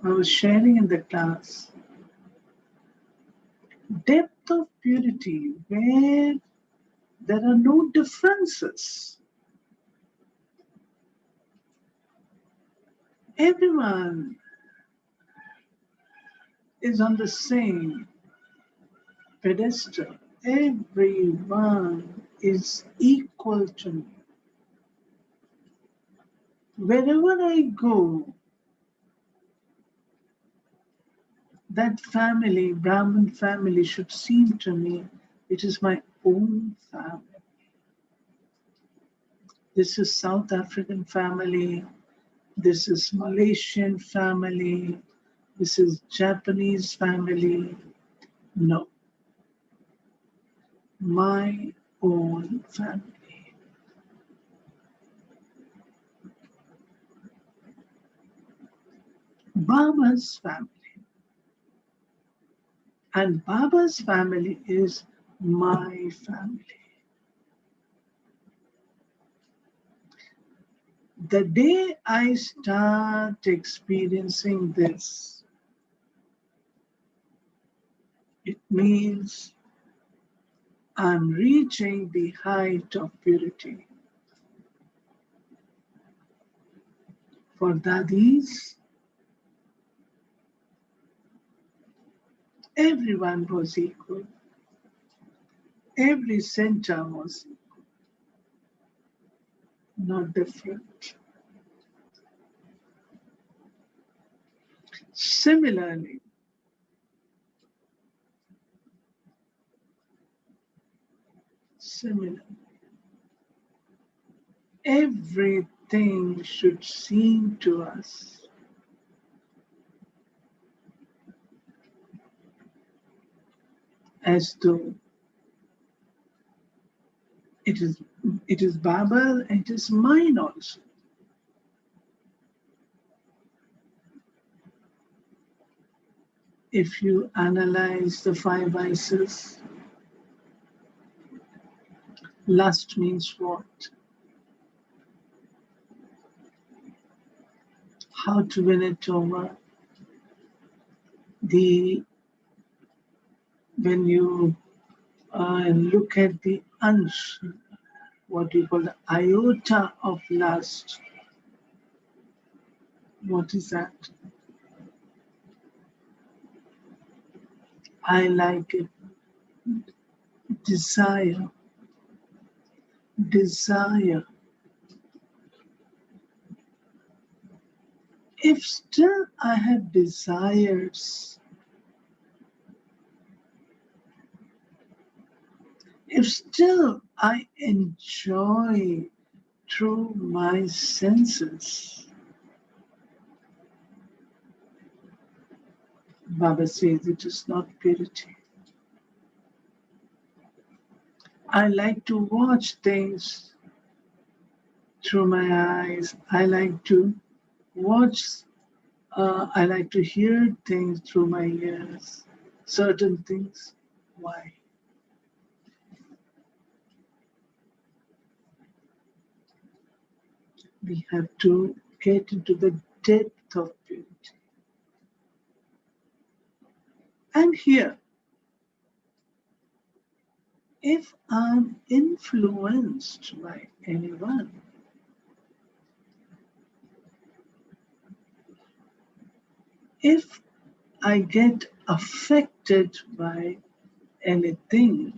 I was sharing in the class, depth of purity where there are no differences. Everyone is on the same pedestal. Everyone is equal to me. Wherever I go, that family, Brahmin family, should seem to me it is my own family. This is South African family. This is Malaysian family. This is Japanese family. No. My own family. Baba's family. And Baba's family is my family. The day I start experiencing this, it means I'm reaching the height of purity. For Dadis, everyone was equal. Every center was equal. not different. Similarly, everything should seem to us as though it is Baba, it is mine also. If you analyze the five vices, lust means what? How to win it over. When you look at the ansh, what you call the iota of lust, what is that? I like it. Desire. If still I have desires, if still I enjoy through my senses, Baba says it is not purity. I like to watch things through my eyes. I like to watch, I like to hear things through my ears. Certain things. Why? We have to get into the depth of purity. And here, if I'm influenced by anyone, if I get affected by anything,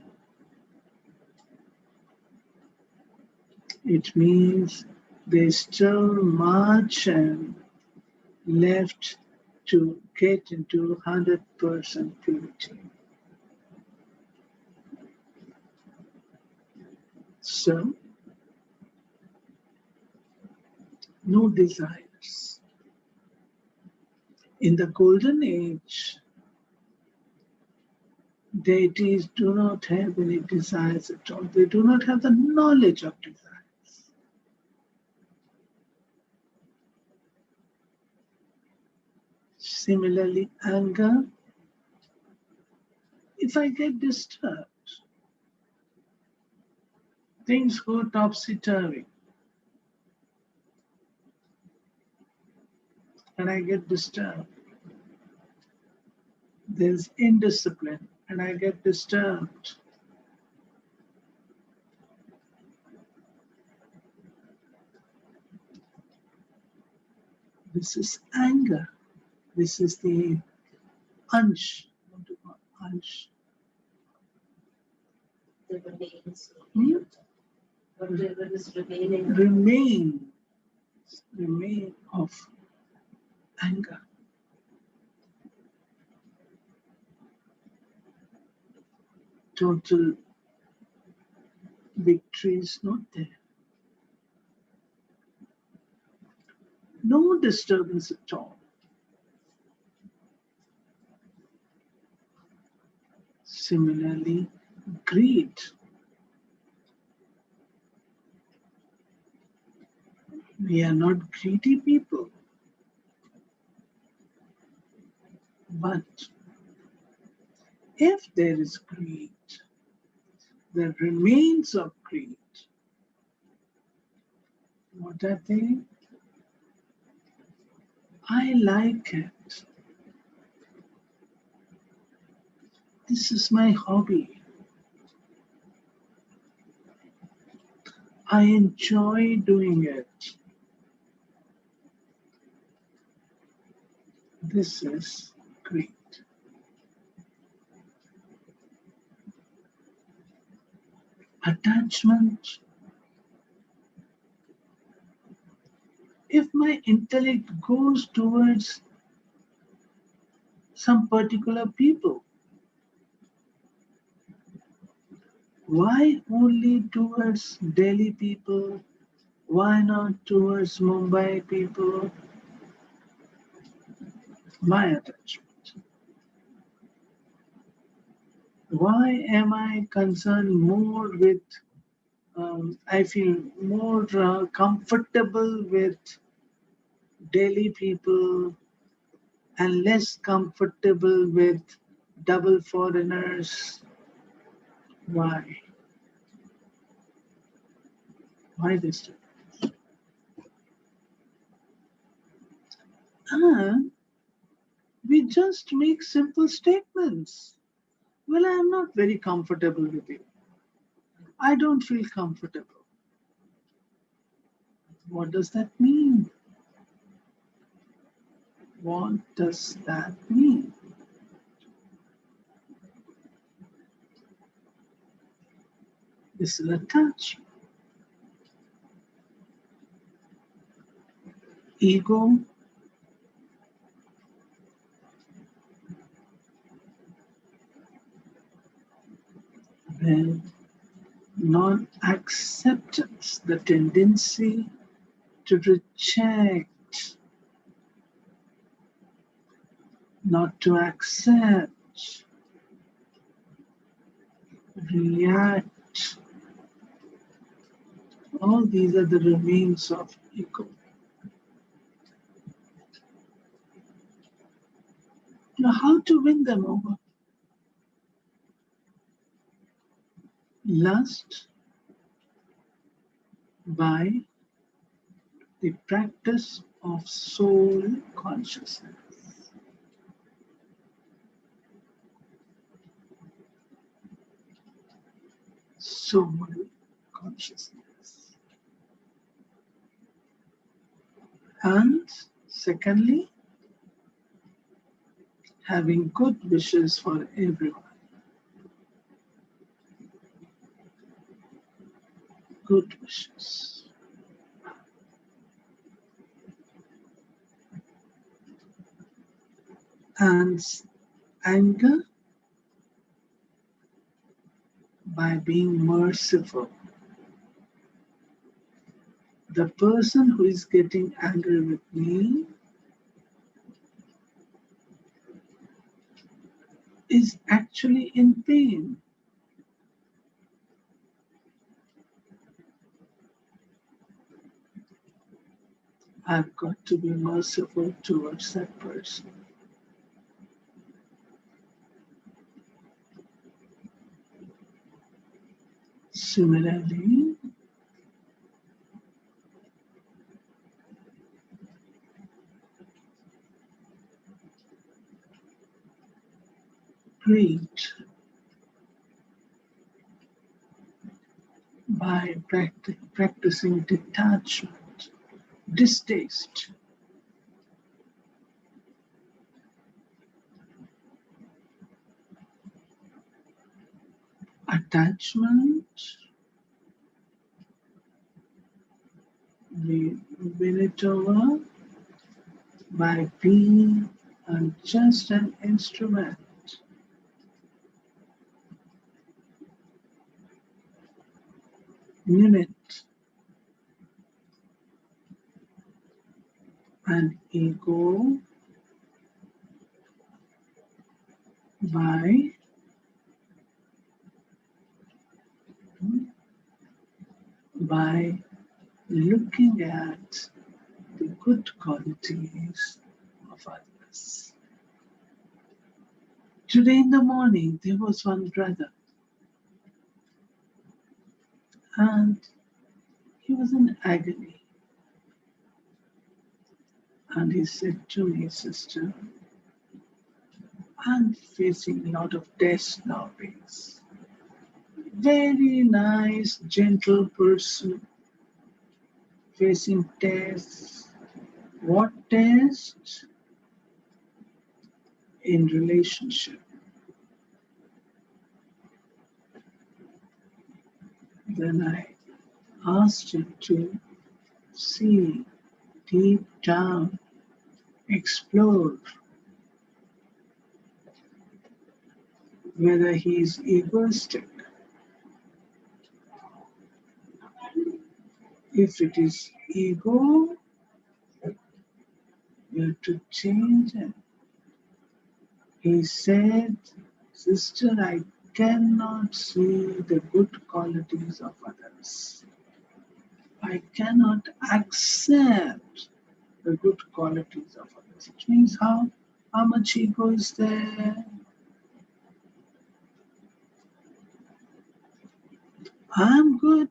it means there's still much left to get into 100% purity. So, no desires. In the golden age, deities do not have any desires at all. They do not have the knowledge of desires. Similarly, anger, if I get disturbed, things go topsy-turvy, and I get disturbed. There's indiscipline, and I get disturbed. This is anger. This is the ansh. What do you call ansh? The remains. Hmm? Whatever is remaining. Remain of anger. Total victory is not there. No disturbance at all. Similarly, greed. We are not greedy people. But if there is greed, the remains of greed, what are they? I like it. This is my hobby. I enjoy doing it. This is greed. Attachment. if my intellect goes towards some particular people, why only towards Delhi people? Why not towards Mumbai people? My attachment. Why am I concerned more with, I feel more comfortable with Delhi people and less comfortable with double foreigners? Why? Why this? And we just make simple statements. Well, I am not very comfortable with you. I don't feel comfortable. What does that mean? What does that mean? This is attachment. Ego, then non-acceptance, the tendency to reject, not to accept, react. All these are the remains of ego. Now, how to win them over? Lust by the practice of soul consciousness. Soul consciousness. And secondly, having good wishes for everyone. Good wishes. And anger by being merciful. The person who is getting angry with me is actually in pain. I've got to be merciful towards that person. Similarly, greed by practicing detachment, distaste, attachment, we win it over by being just an instrument. Unit and ego by looking at the good qualities of others. Today in the morning, there was one brother, and he was in agony. And he said to me, sister, I'm facing a lot of tests nowadays. Very nice, gentle person facing tests. What test? In relationship. Then I asked him to see deep down, explore whether he is egoistic. If it is ego, you have to change it. He said, Sister, I cannot see the good qualities of others. I cannot accept the good qualities of others. It means how much ego is there? I'm good,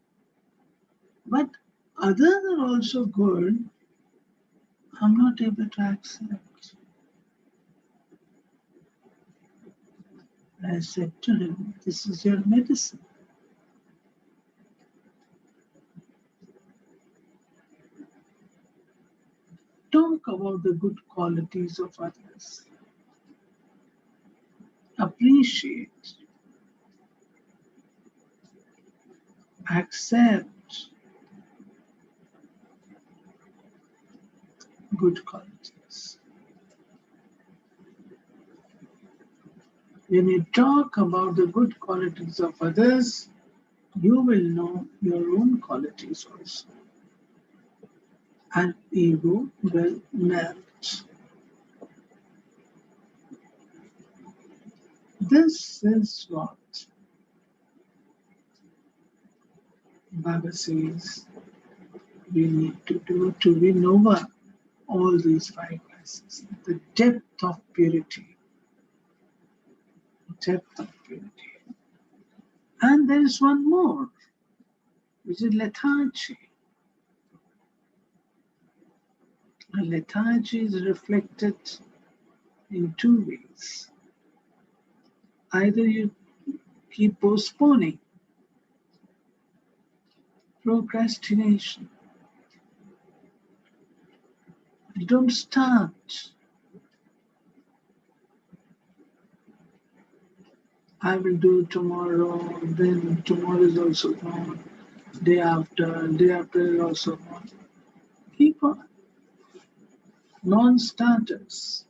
but others are also good. I'm not able to accept. I said to him, this is your medicine. Talk about the good qualities of others. Appreciate, accept good qualities. When you talk about the good qualities of others, you will know your own qualities also. And ego will melt. This is what Baba says we need to do to win over all these five vices. The depth of purity. Depth of purity. And there is one more, which is lethargy. And lethargy is reflected in two ways. Either you keep postponing, procrastination. You don't start. I will do tomorrow, then tomorrow is also gone. Day after is also gone. Keep on. Non-starters,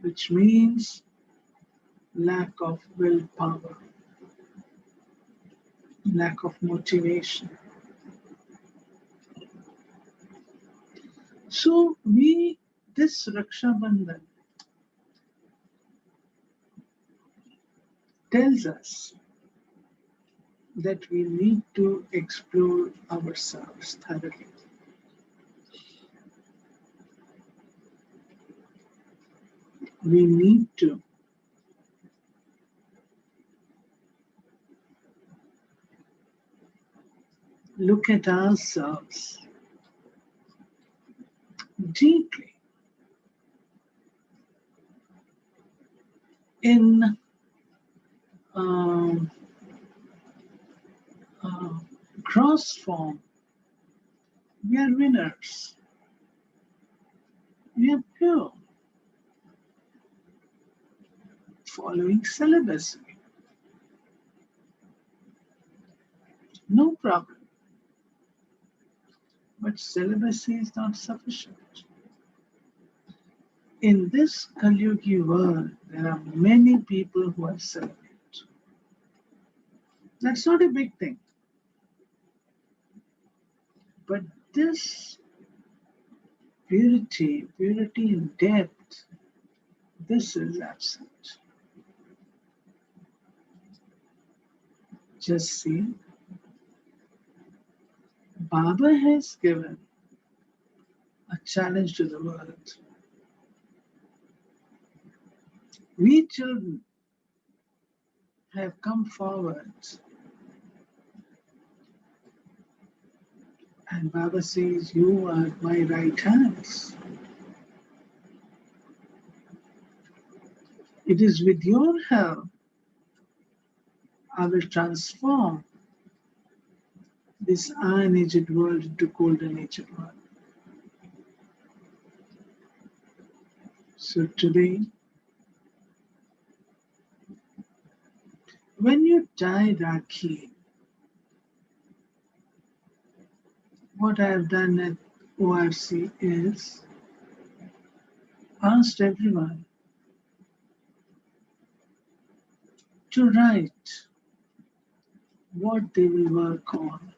which means lack of willpower, lack of motivation. So this Raksha Bandhan tells us that we need to explore ourselves thoroughly. We need to look at ourselves deeply in gross form. We are winners. We are pure. Following celibacy. No problem. But celibacy is not sufficient. In this Kali-yugi world, there are many people who are celibate. That's not a big thing. But this purity in depth, this is absent. Just see, Baba has given a challenge to the world. We children have come forward, and Baba says, you are my right hands. It is with your help I will transform this iron-aged world into golden-aged world. So today, when you tie Rakhi, what I have done at ORC is asked everyone to write what they will work on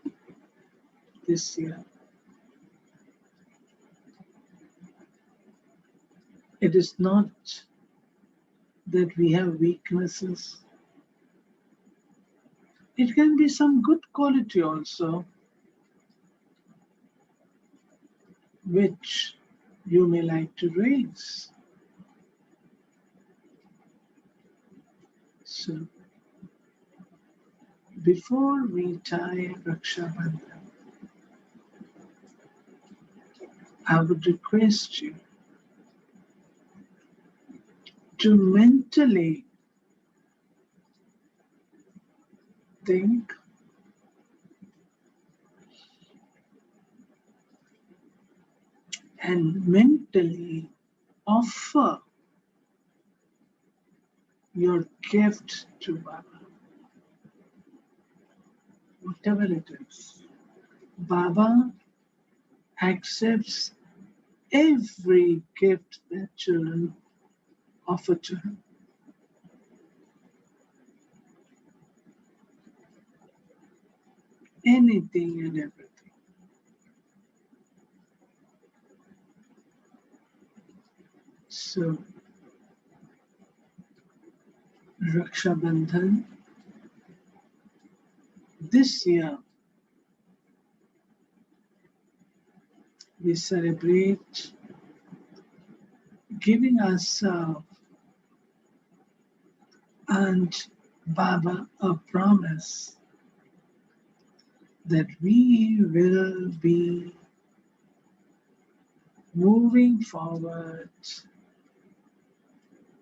this year. It is not that we have weaknesses. It can be some good quality also, which you may like to raise. So, before we tie Raksha Bandhan, I would request you to mentally think and mentally offer your gift to Baba, whatever it is. Baba accepts every gift that children offer to him. Anything and everything. So, Raksha Bandhan, this year we celebrate giving ourselves and Baba a promise that we will be moving forward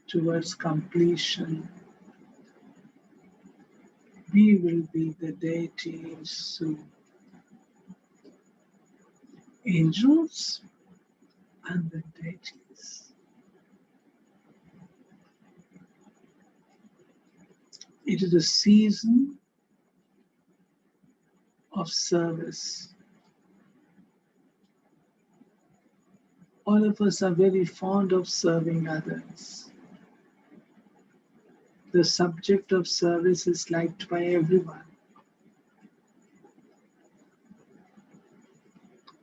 towards completion. We will be the deities soon. Angels and the deities. It is a season of service. All of us are very fond of serving others. The subject of service is liked by everyone.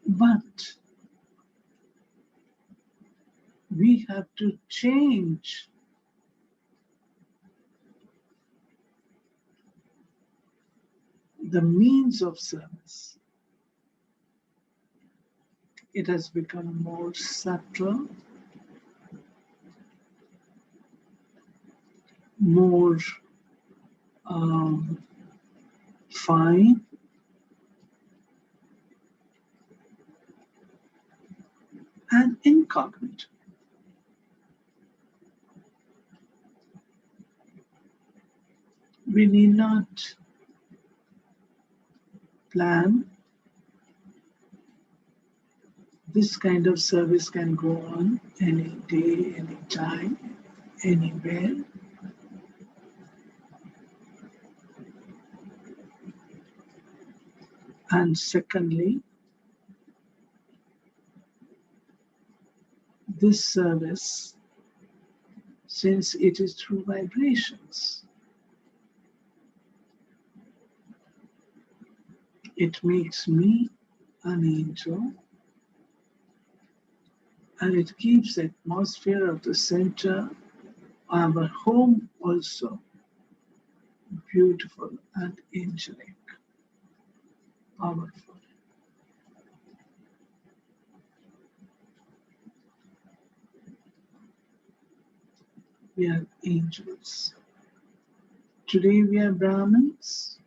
But we have to change the means of service. It has become more subtle, more fine, and incognito. We need not plan. This kind of service can go on any day, any time, anywhere. And secondly, this service, since it is through vibrations, it makes me an angel, and it keeps the atmosphere of the center, our home also, beautiful and angelic, powerful. We are angels. Today we are Brahmins.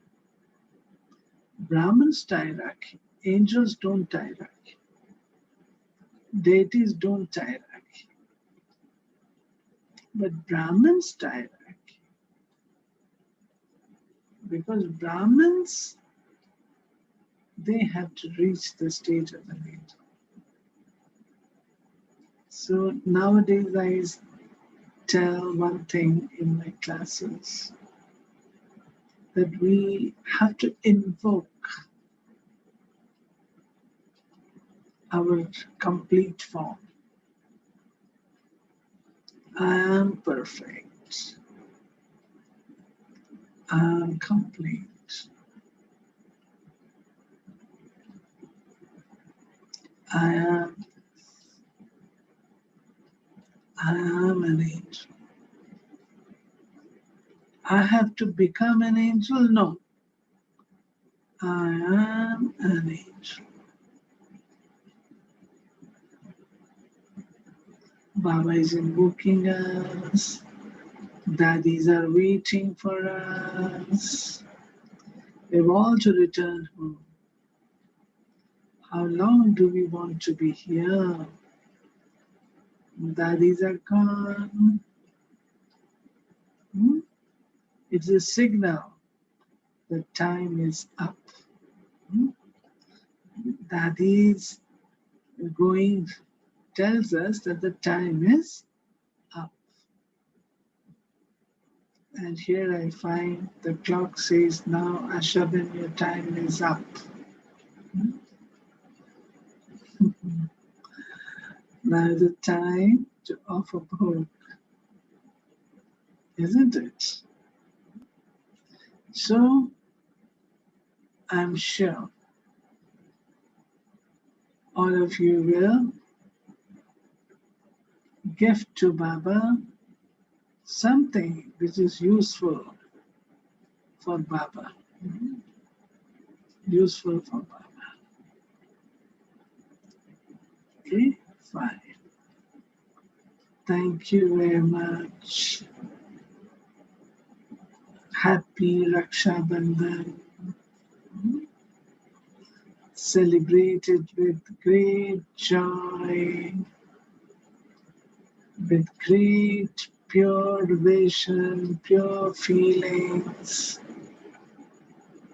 Brahmins tie Rakhi. Angels don't tie Rakhi. Deities don't tie Rakhi. But Brahmins tie Rakhi. Because Brahmins, they have to reach the stage of an angel. So nowadays I tell one thing in my classes, that we have to invoke our complete form. I am perfect. I am complete. I am an angel. I have to become an angel? No. I am an angel. Baba is invoking us. Daddies are waiting for us. We've all to return home. How long do we want to be here? Daddies are gone. It's a signal that time is up. Daddies going tells us that the time is up. And here I find the clock says now, Asha, then your time is up. Now is the time to offer book, isn't it? So I'm sure all of you will give to Baba something which is useful for Baba. Useful for Baba. Okay, fine. Thank you very much. Happy Raksha Bandhan. Celebrated with great joy, with great pure vision, pure feelings,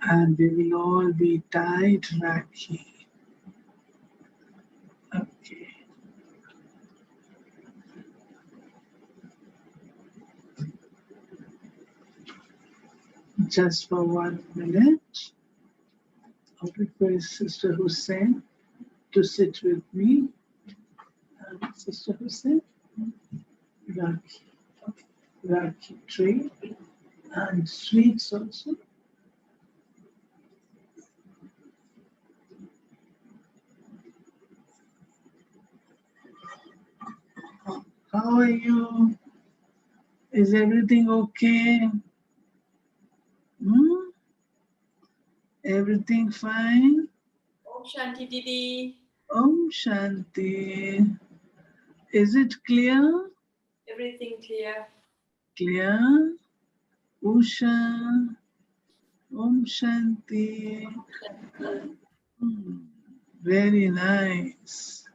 and we will all be tied Rakhi. Okay. Just for 1 minute, I'll request Sister Hussain to sit with me. Sister Hussain, Rakhi, Rakhi tray, and sweets also. How are you? Is everything okay? Everything fine? Om Shanti Didi. Om Shanti. Is it clear? Everything clear. Clear? Usha. Om Shanti. Very nice.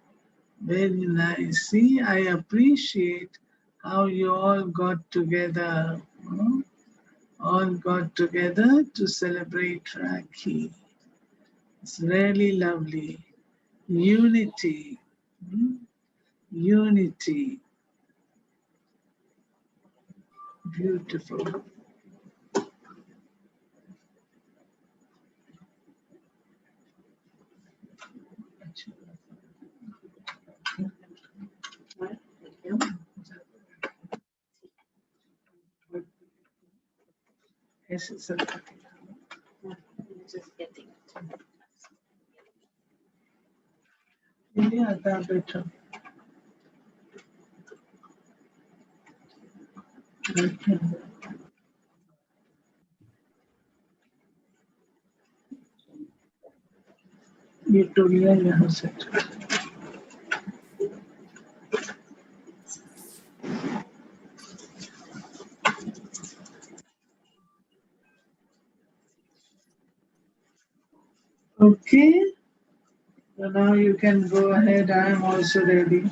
Very nice. See, I appreciate how you all got together. All got together to celebrate Rakhi. It's really lovely. Unity. Unity. Beautiful. Yes, it's okay. Just getting it. Yeah, that better. Okay. ये टोलिया यहाँ से Okay, so now you can go ahead. I am also ready.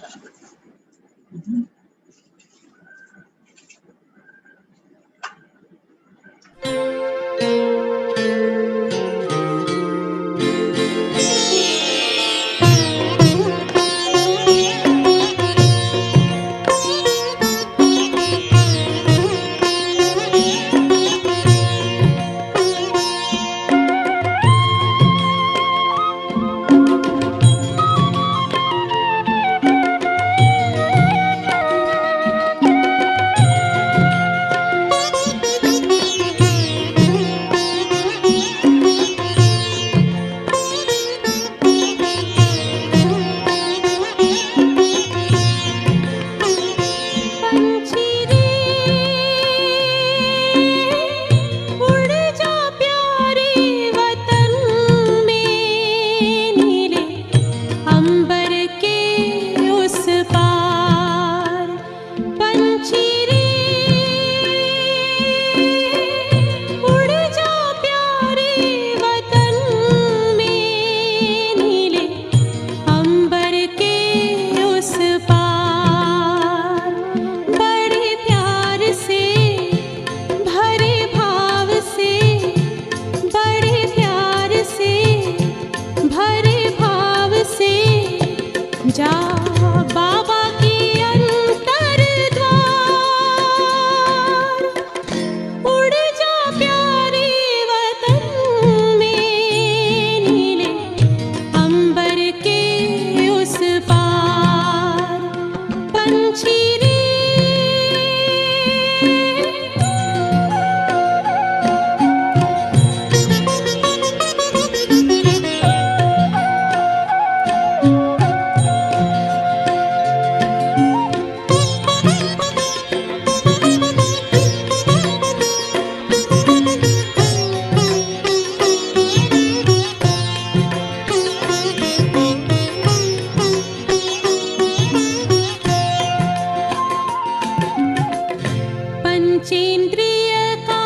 पंचेंद्रिय का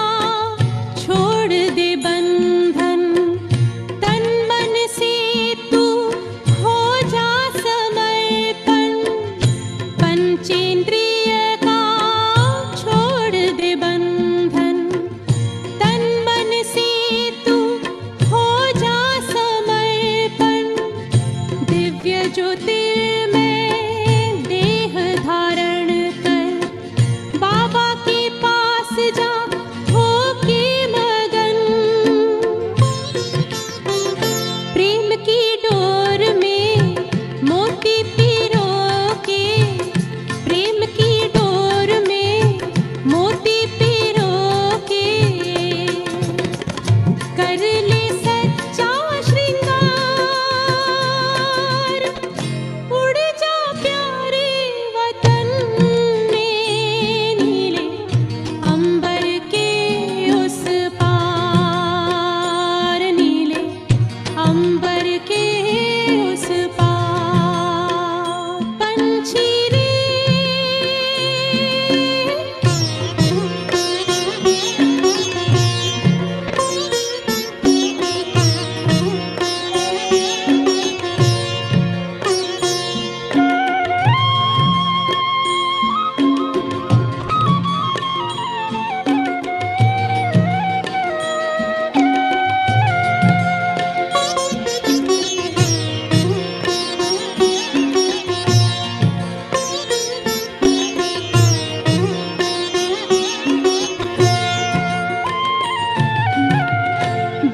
छोड़ दे बंधन, तन मन से तू हो जा समर्पण। पंचेंद्रिय का छोड़ दे बंधन, तन मन से तू हो जा समर्पण। दिव्य ज्योतिर्मय देह धारण कर, बाबा के पास जा हो के मगन। प्रेम की डोर में मोती पिरो के, प्रेम की डोर में मोती पिरो के, कर ले सच्चा श्रृंगार। उड़ जा प्यारे वतन में, नीले अंबर के उस पार, नीले अंबर के उस पार। पंछी रे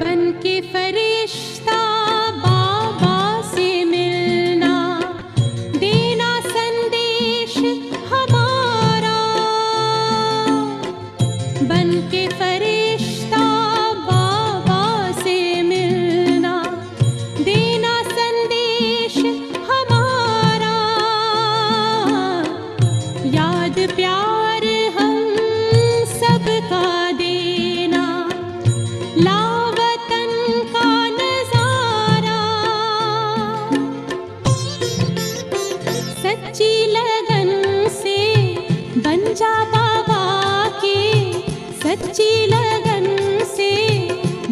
बन के फरिश्ता बाबा से मिलना, देना संदेश हमारा। बन के फरिश्ता बाबा से मिलना, देना संदेश हमारा। याद प्यार हम सबका देना, लावतन का नजारा। सच्ची लगन से बन जा बाबा के, सच्ची लगन से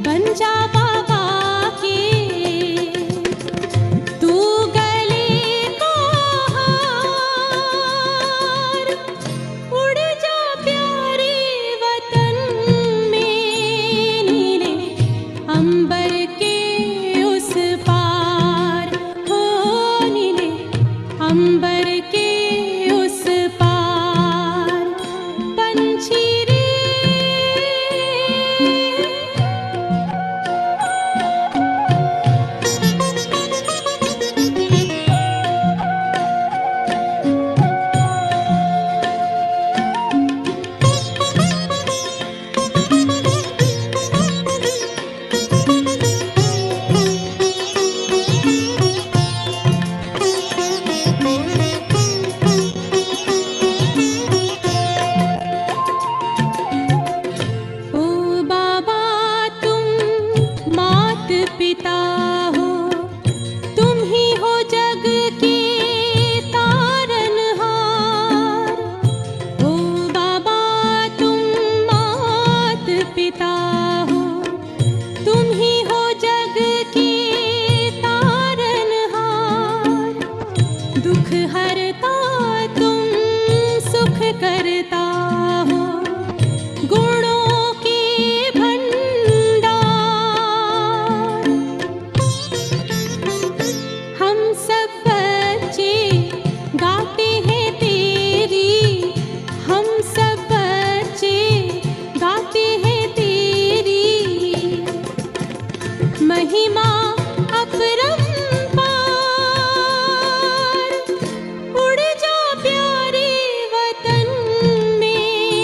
बन जा बाबा के। तू गले को हार, उड़ जा प्यारे वतन में, नीले अंबर के उस पार हो, नीले अंबर के उस पार। पंछी रे ओ बाबा तुम मात पिता हो, तुम ही हो जग के तारनहार। ओ बाबा तुम मात पिता हो, तुम ही हो जग के तारनहार। दुख हरता तुम सुख करता हो, गुणों के भंडार। हम सब बच्चे गाते हैं तेरी, हम सब बच्चे गाते हैं तेरी महिमा अपरंपार। उड़ जा प्यारे वतन में,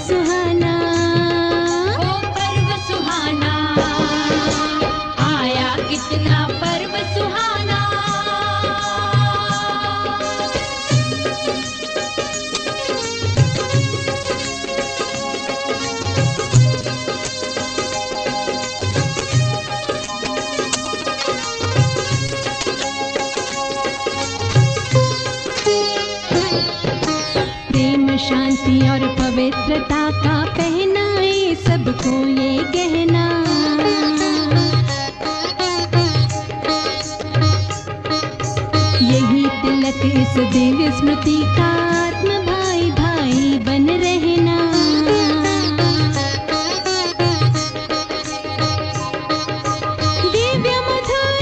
सुहाना, ओ पर्व सुहाना, आया कितना पर्व सुहाना। प्रेम शांति और पवित्रता का पहनाए सबको ये गहना, यही तिलक इस दिव्य स्मृति का, आत्म भाई भाई बन रहना। दिव्य मधुर,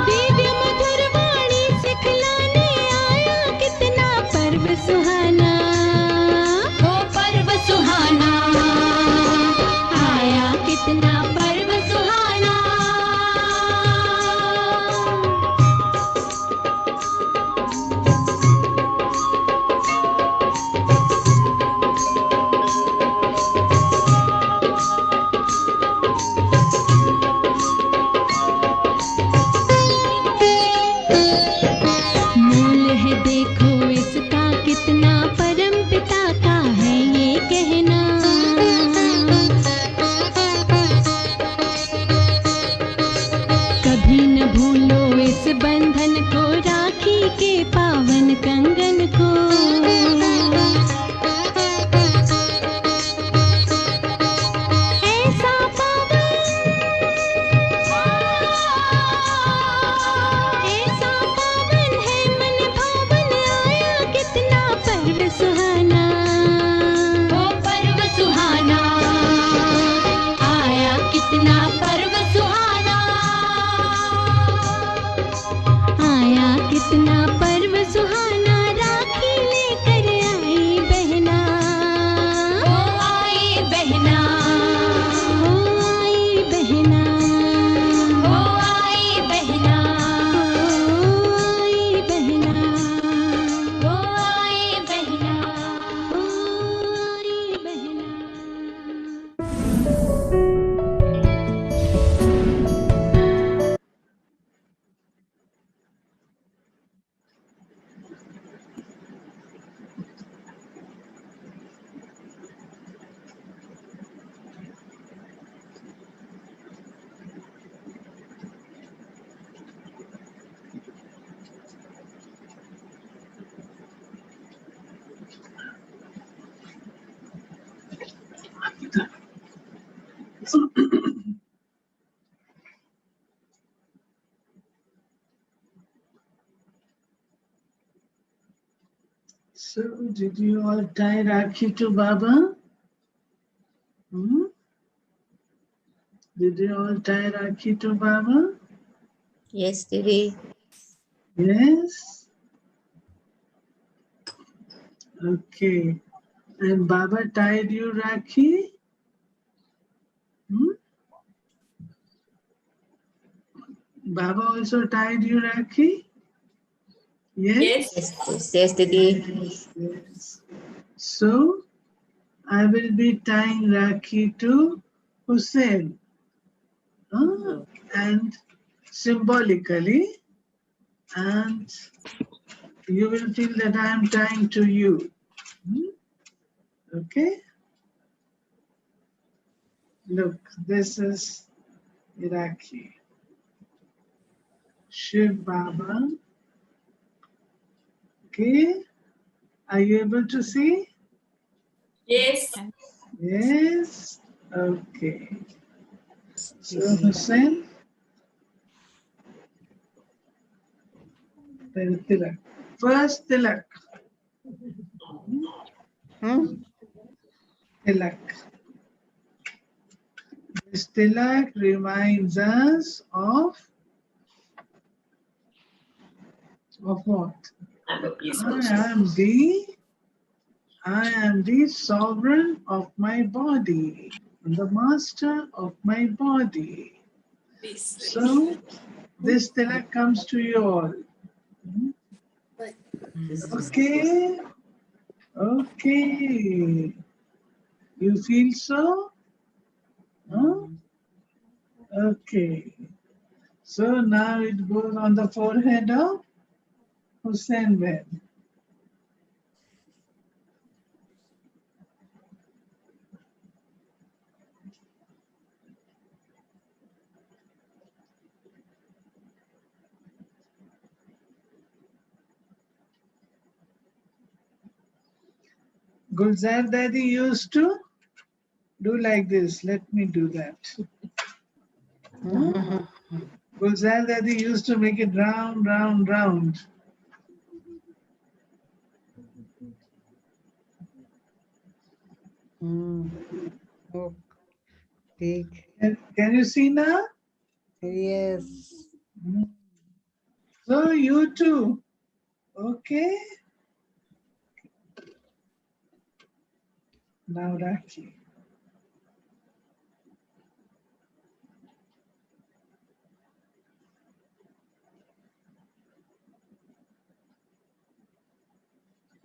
दिव्य मधुर वाणी सिखलाने आया कितना पर्व सुहाना, ओ पर्व सुहाना, आया कितना पर्व सुहाना। मूल है देखो इसका कितना, परम पिता का है ये कहना। कभी न भूलो इस बंधन को, राखी के पावन कंगन को। ऐसा पावन, ऐसा पावन है मन भावन, आया कितना पर्व सुहाना, ओ पर्व सुहाना, आया कितना पर्व सुहाना, आया कितना पर्व सुहाना। राखी लेकर आई बहना, ओ आई बहना, ओ आई बहना, ओ आई बहना, ओ आई बहना, ओ आई बहना, ओ आई बहना। So, did you all tie Rakhi to Baba? Did you all tie Rakhi to Baba? Yes, Didi. Yes? Okay. And Baba tied you Rakhi? Baba also tied you Rakhi? Yes? Yes, Didi. Yes. So, I will be tying Rakhi to Hussein. And symbolically, and you will feel that I am tying to you. Okay? Look, this is Rakhi. Shiv Baba. Okay? Are you able to see? Yes. Yes? Okay. So, Hussein. Then Tilak. First Tilak. Tilak. This Tilak reminds us of what? I am the sovereign of my body, the master of my body. So this tilak comes to you all. Okay. Okay. You feel so? Huh? Okay. So now it goes on the forehead of Hussein Ben. Gulzar Daddy used to do like this. Let me do that. Gulzar Daddy used to make it round, round, round. Oh, big. Can you see now? Yes. So you too. Okay. Now Rakhi.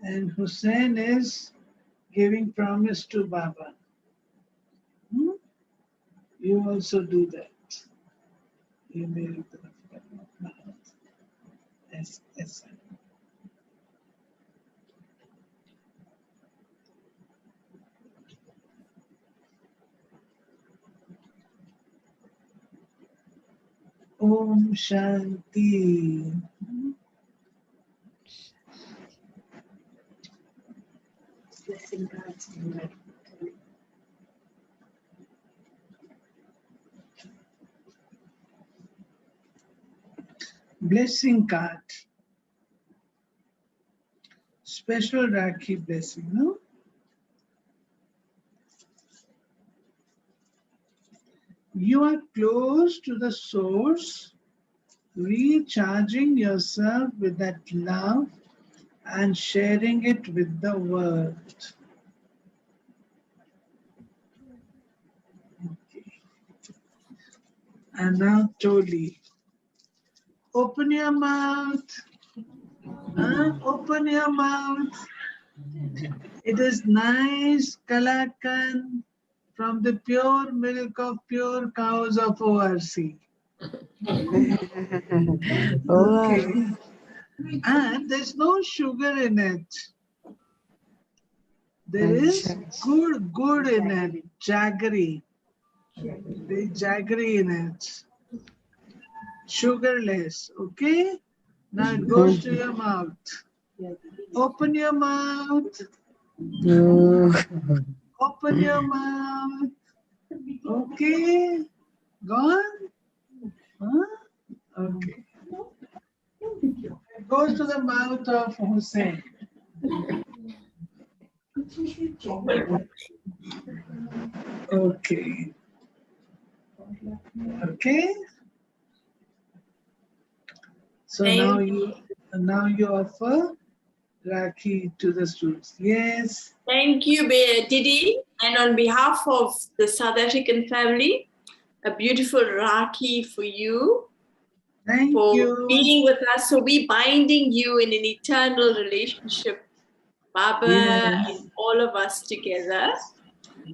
And Hussein is giving promise to Baba. You also do that. You may yes, yes. Om Shanti. Blessing cards. Blessing card. Special Rakhi blessing, no? You are close to the source, recharging yourself with that love and sharing it with the world. Okay. And now Toli. Open your mouth. Open your mouth. It is nice kalakan from the pure milk of pure cows of ORC. Okay. And there's no sugar in it. There is good in it. Jaggery. There's jaggery in it. Sugarless. Okay? Now it goes to your mouth. Open your mouth. Open your mouth. Okay? Gone? Huh? Okay. It goes to the mouth of Hussein. Okay. Okay. So now you offer Rakhi to the students. Yes. Thank you, Didi. And on behalf of the South African family, a beautiful Rakhi for you. Thank for you. being with us. So we binding you in an eternal relationship, Baba, Yes. and all of us together.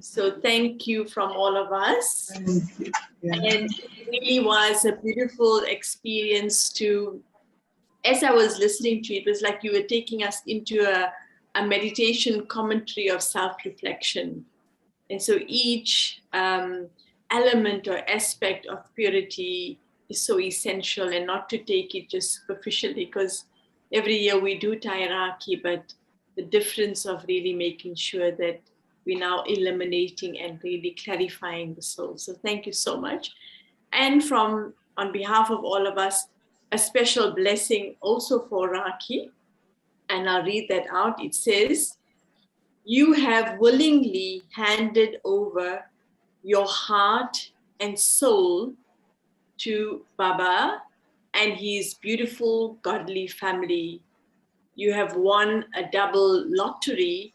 So thank you from all of us. Thank you. Yeah. And it really was a beautiful experience to, as I was listening to it, it was like you were taking us into a meditation commentary of self-reflection. And so each element or aspect of purity is so essential, and not to take it just superficially, because every year we do Tairaki, but the difference of really making sure that we're now eliminating and really clarifying the soul. So thank you so much. And on behalf of all of us, a special blessing also for Rakhi. And I'll read that out. It says, you have willingly handed over your heart and soul to Baba and his beautiful godly family. You have won a double lottery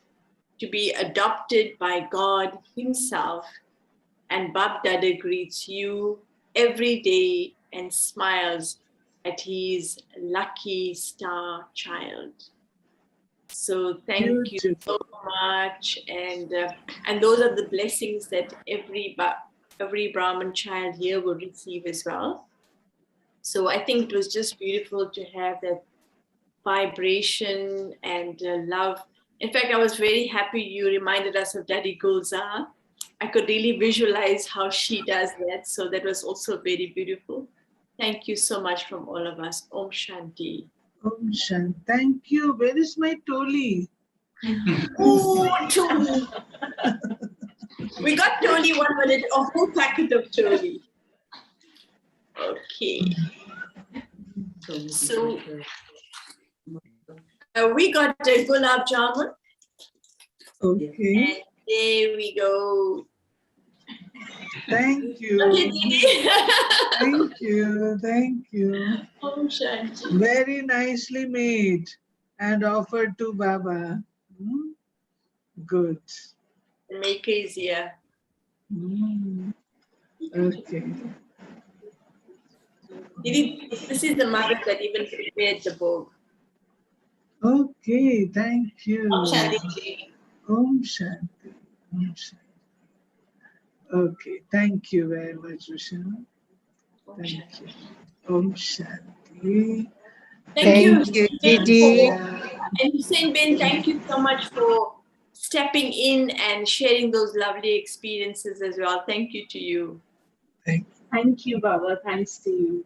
to be adopted by God himself, and Bab Dada greets you every day and smiles at his lucky star child. So thank you so much, and those are the blessings that every Brahmin child here will receive as well. So I think it was just beautiful to have that vibration and love. In fact, I was very happy you reminded us of Daddy Gulzar. I could really visualize how she does that. So that was also very beautiful. Thank you so much from all of us. Om Shanti. Om Shanti. Thank you. Where is my Toli? Oh, Toli. We got Toli 1 minute, a whole packet of Toli. Okay. So we got the gulab jamun. Okay. And there we go. Thank you. Okay, Didi. Thank you. Thank you. Om Shanti. Very nicely made and offered to Baba. Good. Make it easier. Okay. Didi, this is the mother that even prepared the book. Okay, thank you. Om Shanti. Om Shanti. Om Shanti. Okay, thank you very much, Vishal. Thank you. Om Shanti. Thank you, Didi. And Hussein Ben, thank you so much for stepping in and sharing those lovely experiences as well. Thank you to you. Thank you, Baba. Thanks to you.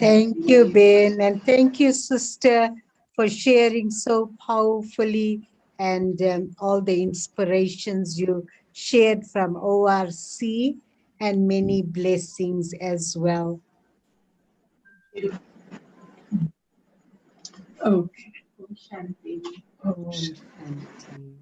Thank you, Ben, and thank you, sister, for sharing so powerfully and all the inspirations you shared from ORC and many blessings as well. Okay. Om Shanti. Om Shanti.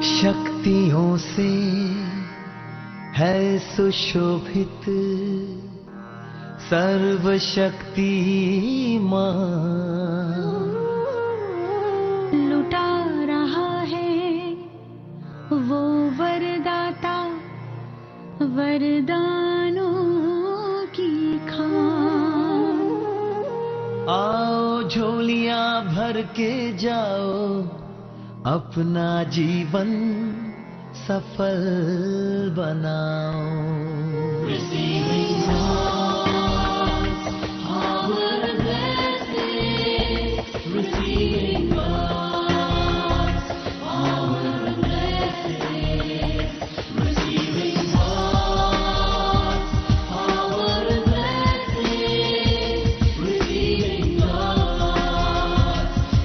शक्तियों से है सुशोभित सर्वशक्तिमान, लुटा रहा है वो वरदाता वरदानों की खान। आओ झोलियां भर के जाओ, अपना जीवन सफल बनाओ। Receiving God's power and blessings, receiving God's power and blessings, receiving God's power and blessings, receiving God's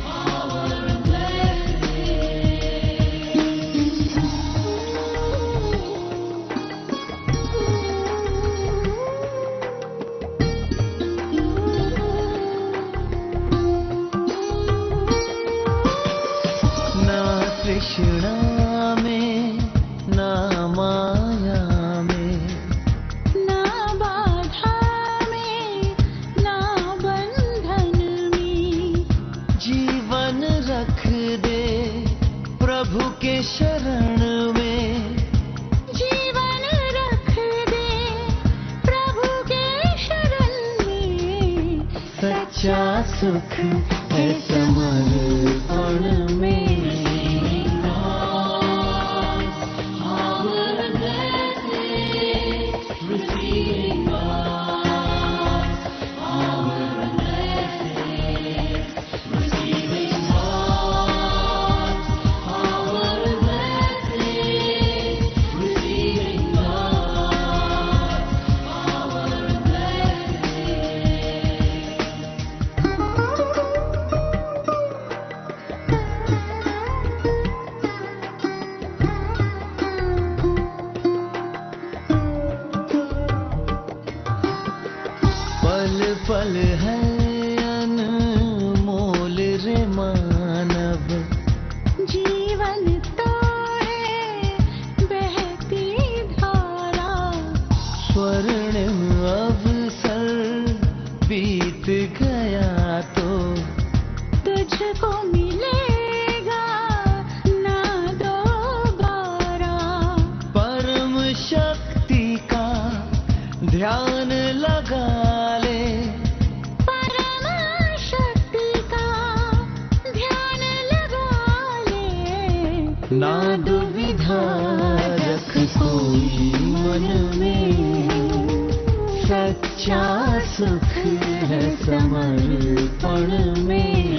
power and तृष्णा में ना माया में, ना बाधा में ना बंधन में, जीवन रख दे प्रभु के शरण में, जीवन रख दे प्रभु के शरण में। सच्चा सुख है समर्पण में। पल है अनमोल रे मानव, जीवन तो है बहती धारा, ध्यान लगा ले परम शक्ति का ध्यान लगा ले। ना दुविधा रख कोई मन में सच्चा सुख है समर्पण में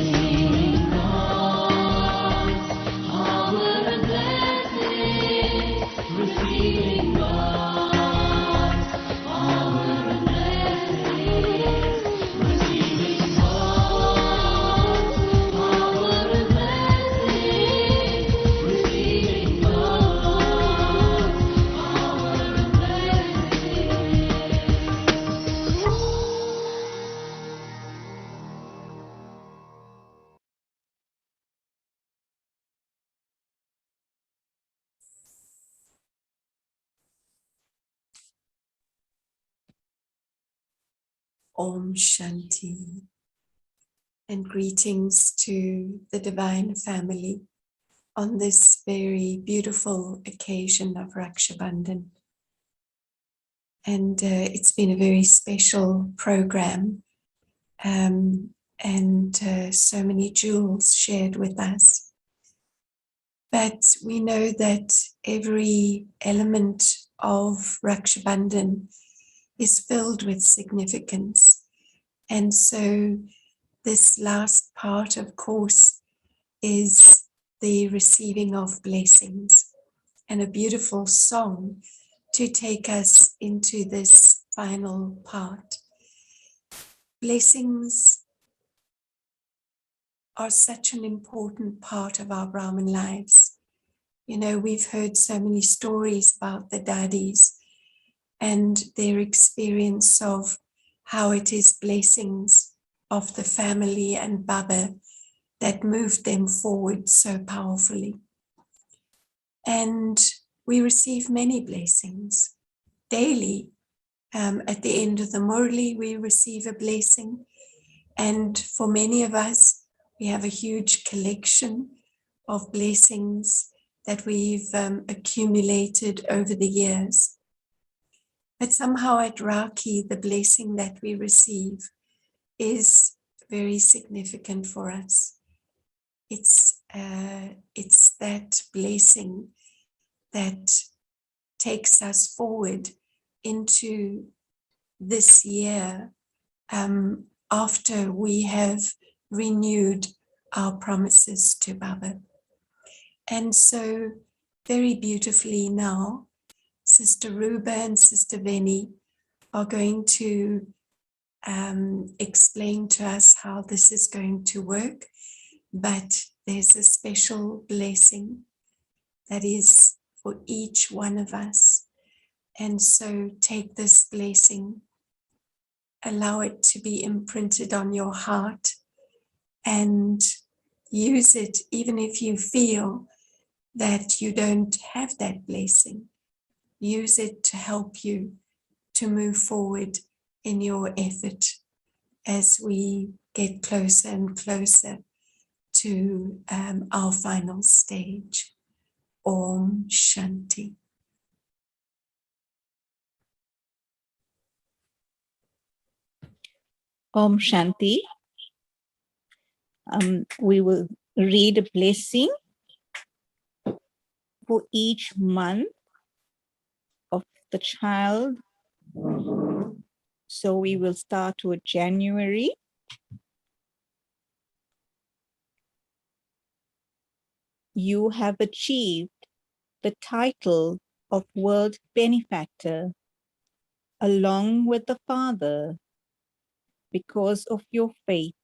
Om Shanti, and greetings to the Divine Family on this very beautiful occasion of Raksha Bandhan. And it's been a very special program, and so many jewels shared with us. But we know that every element of Raksha Bandhan is filled with significance. And so this last part, of course, is the receiving of blessings, and a beautiful song to take us into this final part. Blessings are such an important part of our Brahmin lives. You know, we've heard so many stories about the daddies and their experience of how it is blessings of the family and Baba that moved them forward so powerfully. And we receive many blessings daily. At the end of the Murli, we receive a blessing. And for many of us, we have a huge collection of blessings that we've accumulated over the years. But somehow at Raki, the blessing that we receive is very significant for us. It's that blessing that takes us forward into this year after we have renewed our promises to Baba. And so very beautifully now, Sister Ruba and Sister Veni are going to explain to us how this is going to work, but there's a special blessing that is for each one of us. And so take this blessing, allow it to be imprinted on your heart, and use it even if you feel that you don't have that blessing. Use it to help you to move forward in your effort as we get closer and closer to our final stage. Om Shanti. Om Shanti. We will read a blessing for each month of the child. So we will start with January. You have achieved the title of World Benefactor along with the Father because of your faith,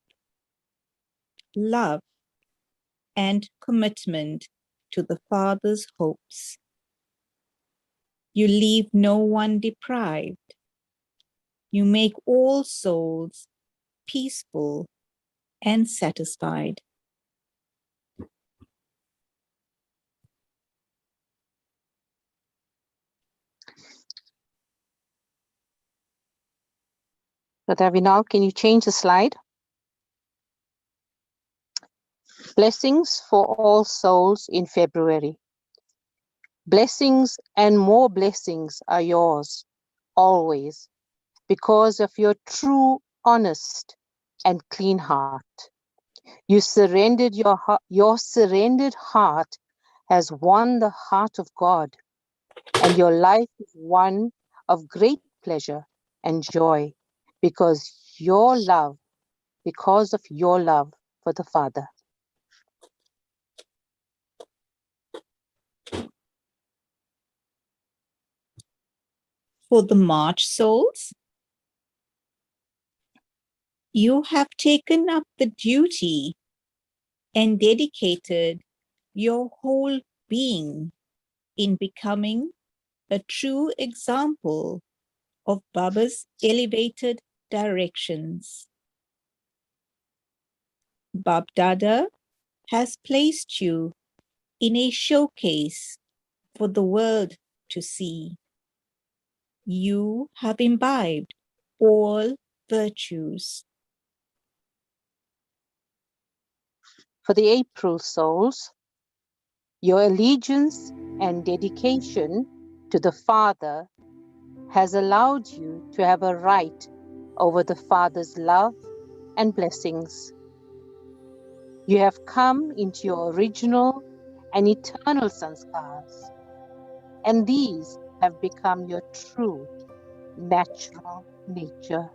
love, and commitment to the Father's hopes. You leave no one deprived. You make all souls peaceful and satisfied. Brother Vinal, can you change the slide? Blessings for all souls in February. Blessings and more blessings are yours, always. because of your true, honest, and clean heart. Your surrendered heart has won the heart of God, and your life is one of great pleasure and joy because of your love for the Father. For the March souls, you have taken up the duty and dedicated your whole being in becoming a true example of Baba's elevated directions. Bab Dada has placed you in a showcase for the world to see. You have imbibed all virtues. For the April souls, your allegiance and dedication to the Father has allowed you to have a right over the Father's love and blessings. You have come into your original and eternal sanskars, and these have become your true natural nature.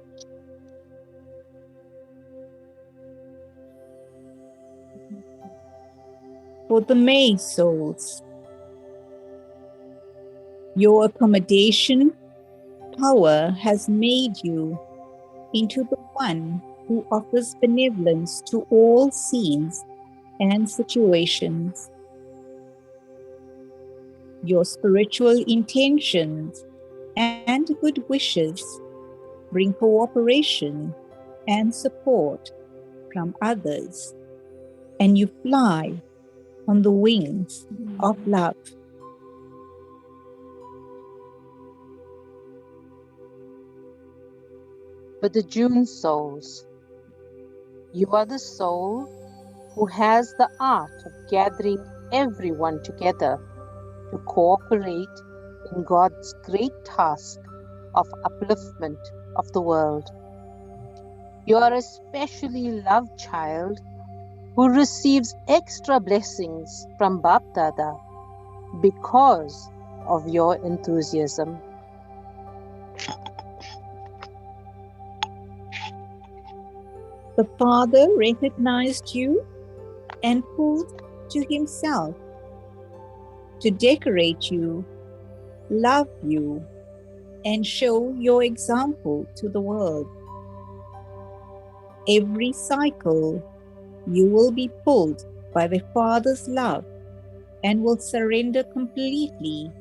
For the May souls, your accommodation power has made you into the one who offers benevolence to all scenes and situations. Your spiritual intentions and good wishes bring cooperation and support from others, and you fly on the wings of love. For the June souls, you are the soul who has the art of gathering everyone together to cooperate in God's great task of upliftment of the world. You are a specially loved child who receives extra blessings from Bap Dada because of your enthusiasm. The Father recognized you and pulled to himself to decorate you, love you, and show your example to the world. Every cycle, you will be pulled by the Father's love and will surrender completely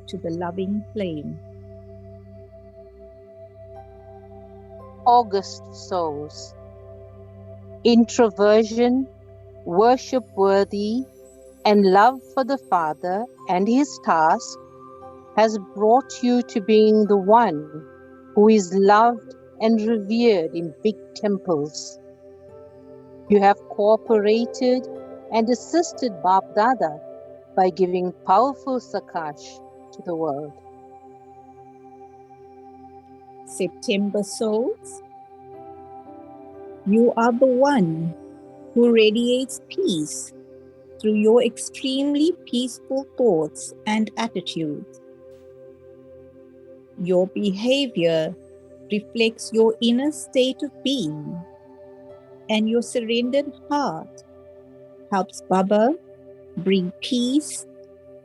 to the loving flame. August souls, introversion, worship worthy, and love for the Father and his task has brought you to being the one who is loved and revered in big temples. You have cooperated and assisted Bap Dada by giving powerful sakash to the world. September souls, you are the one who radiates peace through your extremely peaceful thoughts and attitudes. Your behavior reflects your inner state of being, and your surrendered heart helps Baba bring peace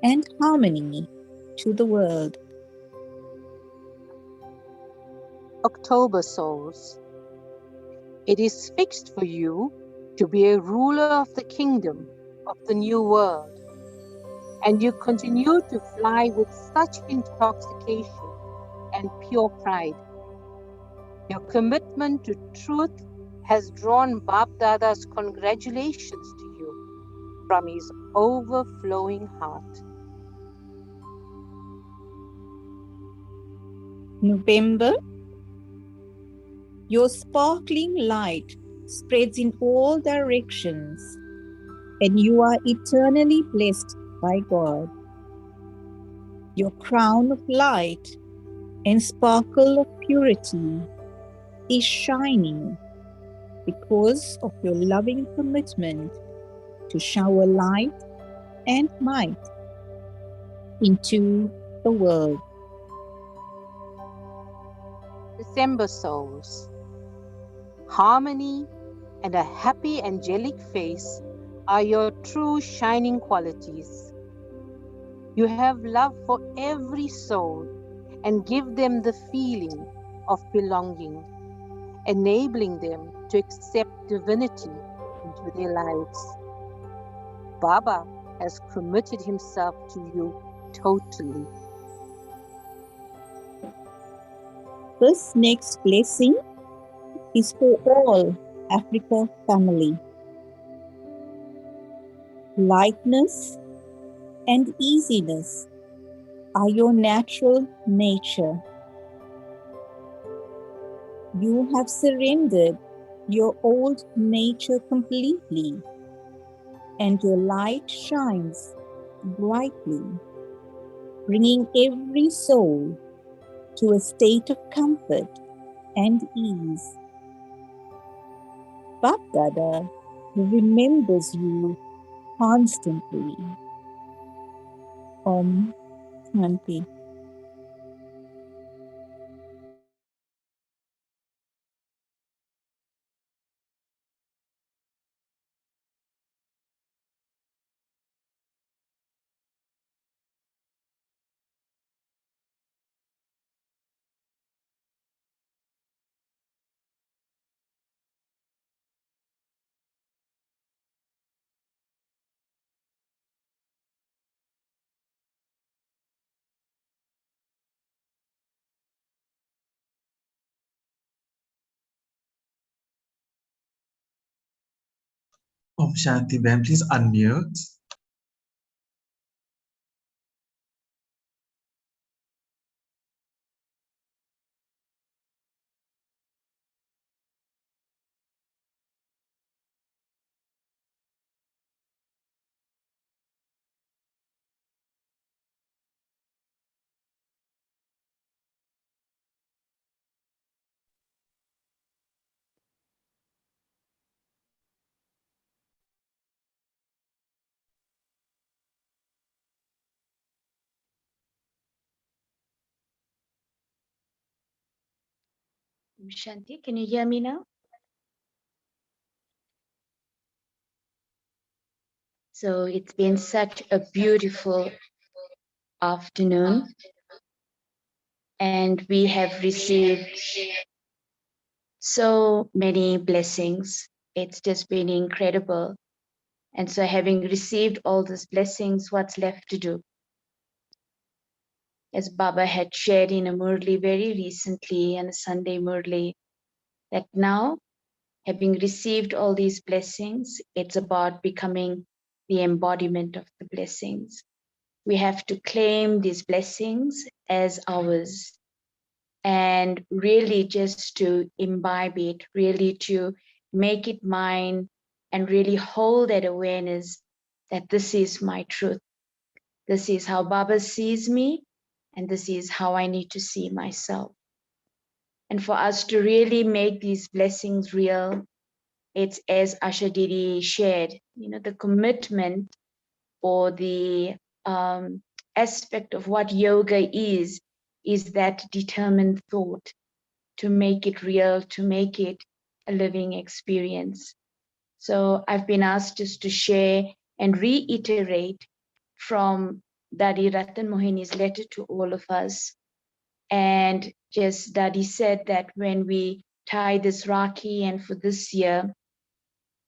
and harmony to the world. October souls, it is fixed for you to be a ruler of the kingdom of the new world, and you continue to fly with such intoxication and pure pride. Your commitment to truth has drawn Bap Dada's congratulations to you from his overflowing heart. November, your sparkling light spreads in all directions, and you are eternally blessed by God. Your crown of light and sparkle of purity is shining because of your loving commitment to shower light and might into the world. December souls. Harmony and a happy angelic face are your true shining qualities. You have love for every soul and give them the feeling of belonging, enabling them to accept divinity into their lives. Baba has committed himself to you totally. This next blessing is for all Africa family. Lightness and easiness are your natural nature. You have surrendered your old nature completely, and your light shines brightly, bringing every soul to a state of comfort and ease. Bap Dada remembers you constantly. Om Shanti. Om Shanti, ma'am, please unmute. Shanti, can you hear me now? So it's been such a beautiful afternoon, and we have received so many blessings. It's just been incredible. And so, having received all these blessings, what's left to do? As Baba had shared in a Murli very recently, and a Sunday Murli, that now, having received all these blessings, it's about becoming the embodiment of the blessings. We have to claim these blessings as ours and really just to imbibe it, really to make it mine and really hold that awareness that this is my truth. This is how Baba sees me, and this is how I need to see myself. And for us to really make these blessings real, it's as Asha Didi shared, the commitment or the aspect of what yoga is that determined thought to make it real, to make it a living experience. So I've been asked just to share and reiterate from Dadi Ratan Mohini's letter to all of us. And just Dadi said that when we tie this Rakhi, and for this year,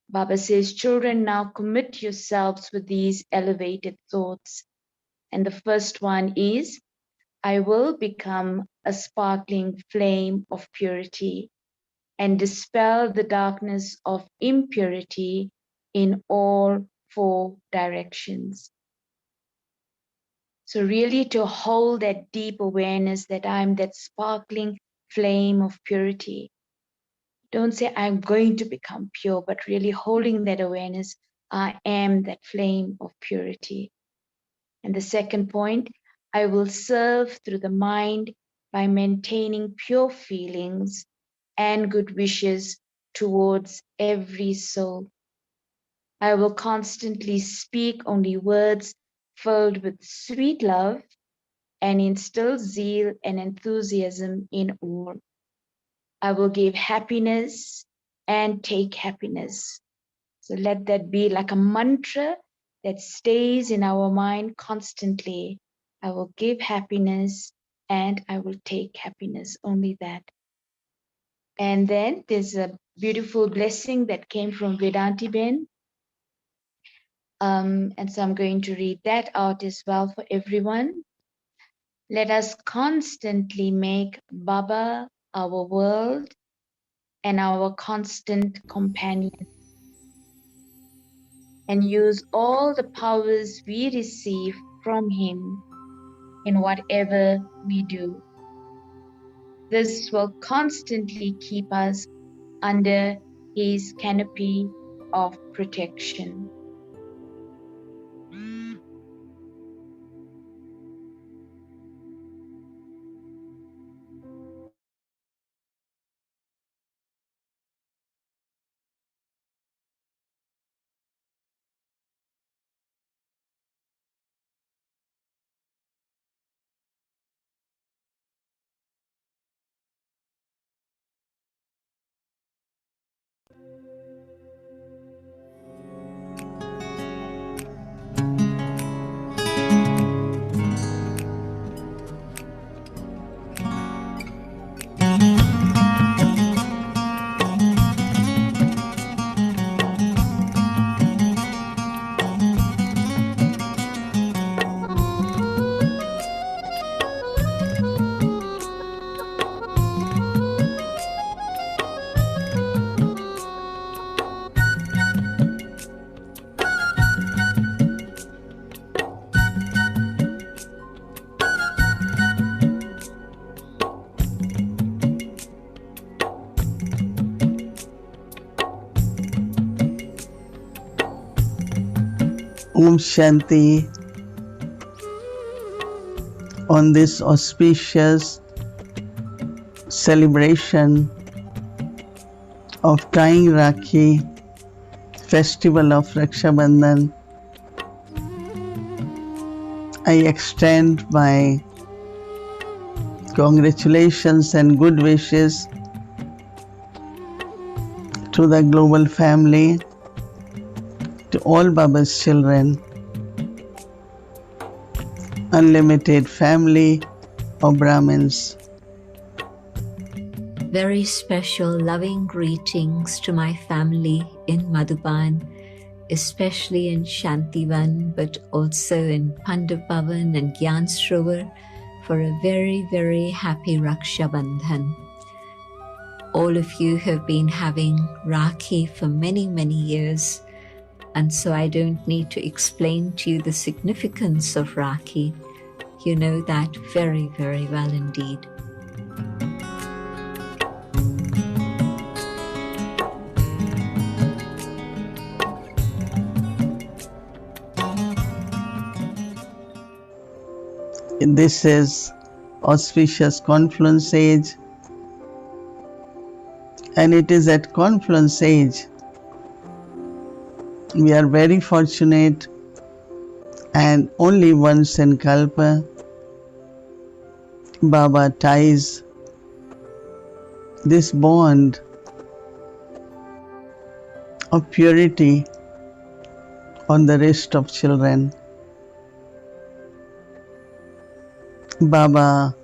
Baba says, children, now commit yourselves with these elevated thoughts. And the first one is, I will become a sparkling flame of purity and dispel the darkness of impurity in all four directions. So really to hold that deep awareness that I'm that sparkling flame of purity. Don't say I'm going to become pure, but really holding that awareness, I am that flame of purity. And the second point, I will serve through the mind, by maintaining pure feelings and good wishes towards every soul. I will constantly speak only words filled with sweet love and instill zeal and enthusiasm in all. I will give happiness and take happiness. So let that be like a mantra that stays in our mind constantly. I will give happiness and I will take happiness, only that. And then there's a beautiful blessing that came from Vedanti Ben. And so I'm going to read that out as well for everyone. Let us constantly make Baba our world and our constant companion, and use all the powers we receive from him in whatever we do. This will constantly keep us under his canopy of protection. Om Shanti. On this auspicious celebration of tying Rakhi, festival of Raksha Bandhan, I extend my congratulations and good wishes to the global family, to all Baba's children, unlimited family of Brahmins. Very special loving greetings to my family in Madhuban, especially in Shantivan, but also in Pandav Bhavan and Gyan Sarovar, for a very, very happy Raksha Bandhan. All of you have been having Rakhi for many, many years, and so I don't need to explain to you the significance of Rakhi. You know that very, very well indeed. This is auspicious confluence age, and it is at confluence age we are very fortunate, and only once in Kalpa Baba ties this bond of purity on the wrist of children. Baba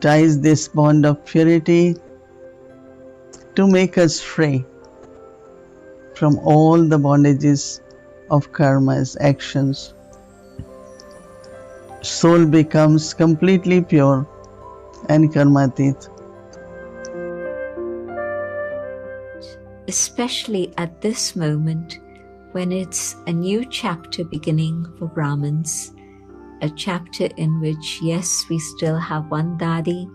ties this bond of purity to make us free from all the bondages of karma's actions. Soul becomes completely pure and karmatit. Especially at this moment when it's a new chapter beginning for Brahmins, a chapter in which, yes, we still have one Dadi,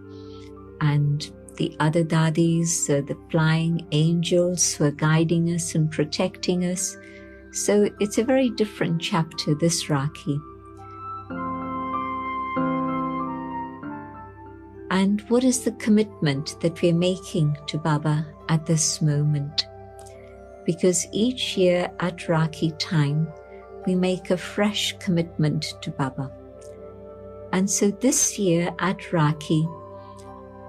and the other Dadis are the flying angels who are guiding us and protecting us. So it's a very different chapter, this Rakhi. And what is the commitment that we're making to Baba at this moment? Because each year at Rakhi time, we make a fresh commitment to Baba. And so this year at Rakhi,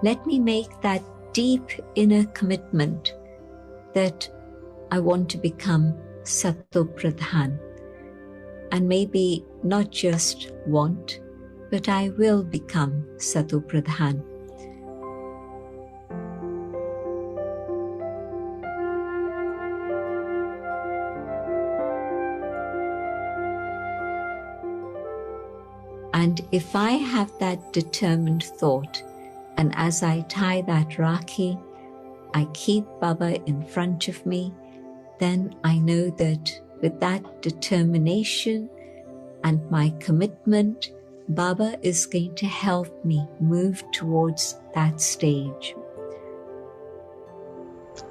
let me make that deep inner commitment that I want to become Sato Pradhan. And maybe not just want, but I will become Sato Pradhan. And if I have that determined thought, and as I tie that Rakhi, I keep Baba in front of me, then I know that with that determination and my commitment, Baba is going to help me move towards that stage.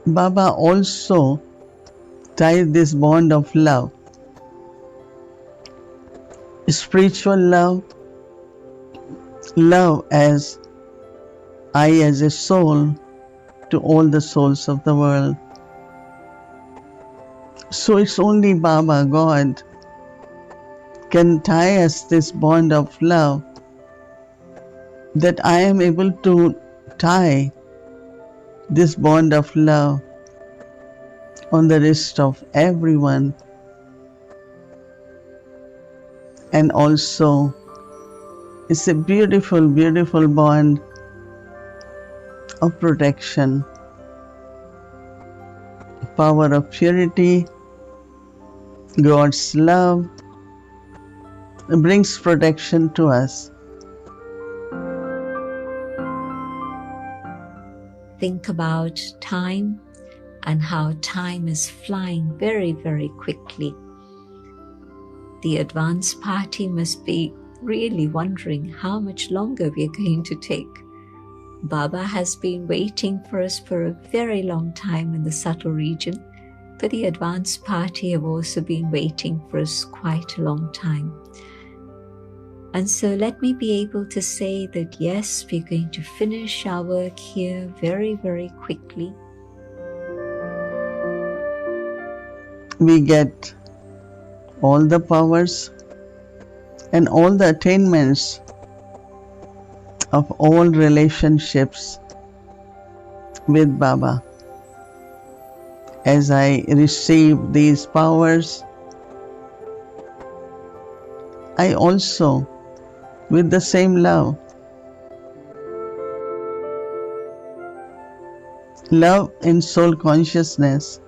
Baba also ties this bond of love, spiritual love, love as I as a soul to all the souls of the world. So it's only Baba, God, can tie us this bond of love, that I am able to tie this bond of love on the wrist of everyone, and also it's a beautiful, beautiful bond of protection, power of purity. God's love brings protection to us. Think about time and how time is flying very, very quickly. The advance party must be really wondering how much longer we are going to take. Baba has been waiting for us for a very long time in the subtle region, but the advance party have also been waiting for us quite a long time. And so let me be able to say that yes, we're going to finish our work here very, very quickly. We get all the powers and all the attainments of all relationships with Baba. As I receive these powers, I also, with the same love, love in soul consciousness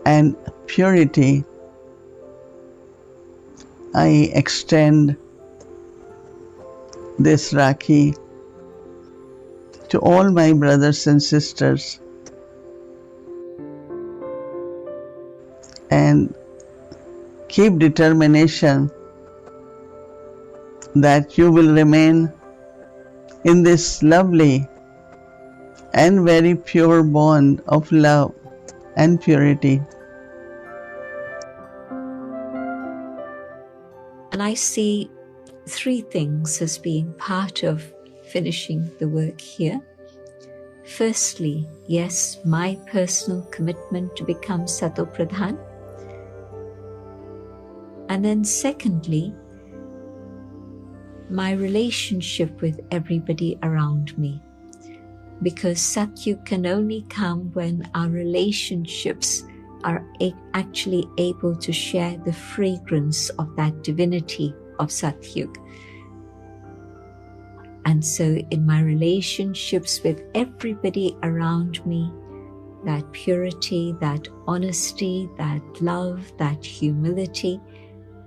and purity, I extend this Rakhi to all my brothers and sisters, and keep determination that you will remain in this lovely and very pure bond of love and purity. And I see three things as being part of finishing the work here. Firstly, yes, my personal commitment to become Sato Pradhan. And then secondly, my relationship with everybody around me. Because Satyug can only come when our relationships are actually able to share the fragrance of that divinity of Satyug. And so in my relationships with everybody around me, that purity, that honesty, that love, that humility,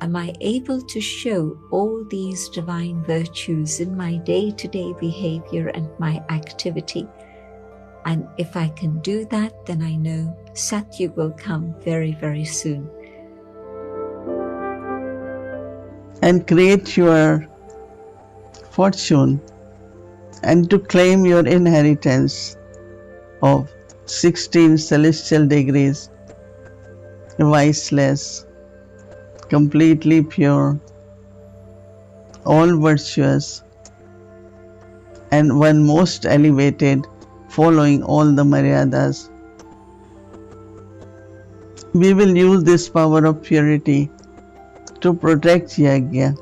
am I able to show all these divine virtues in my day-to-day behavior and my activity? And if I can do that, then I know Satyug will come very, very soon. And create your fortune and to claim your inheritance of 16 celestial degrees, viceless, completely pure, all virtuous, and one most elevated, following all the maryadas. We will use this power of purity to protect Yajna.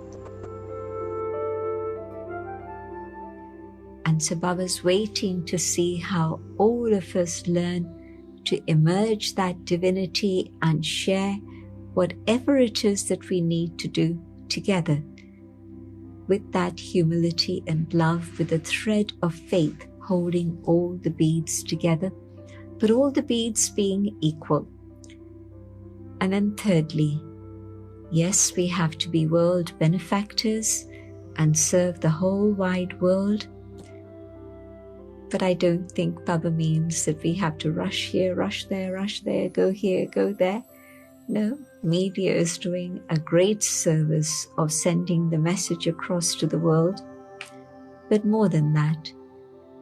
And so Baba's waiting to see how all of us learn to emerge that divinity and share whatever it is that we need to do together, with that humility and love, with a thread of faith holding all the beads together, but all the beads being equal. And then thirdly, yes, we have to be world benefactors and serve the whole wide world, but I don't think Baba means that we have to rush here, rush there, go here, go there. No, media is doing a great service of sending the message across to the world. But more than that,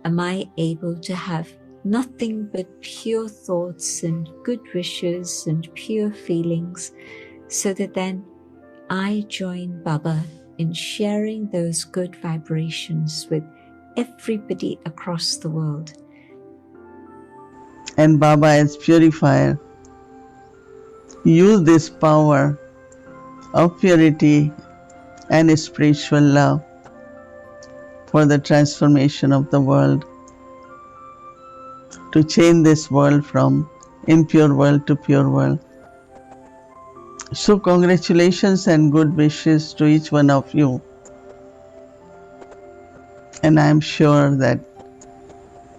am I able to have nothing but pure thoughts and good wishes and pure feelings, so that then I join Baba in sharing those good vibrations with everybody across the world. And Baba as purifier, use this power of purity and spiritual love for the transformation of the world, to change this world from impure world to pure world. So congratulations and good wishes to each one of you. And I am sure that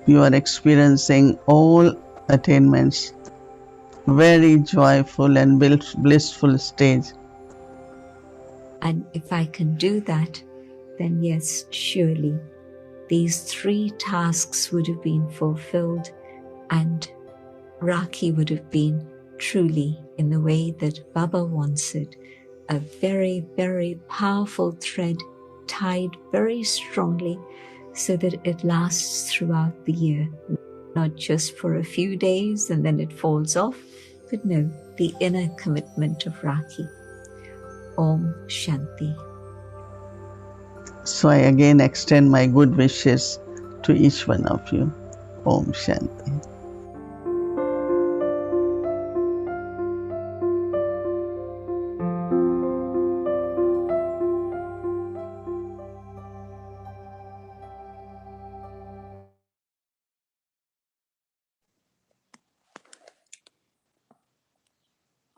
you are experiencing all attainments, very joyful and blissful stage. And if I can do that, then yes, surely these three tasks would have been fulfilled, and Rakhi would have been truly in the way that Baba wants it, a very, very powerful thread tied very strongly so that it lasts throughout the year, not just for a few days and then it falls off, but no, the inner commitment of Rakhi. Om Shanti. So I again extend my good wishes to each one of you. Om Shanti.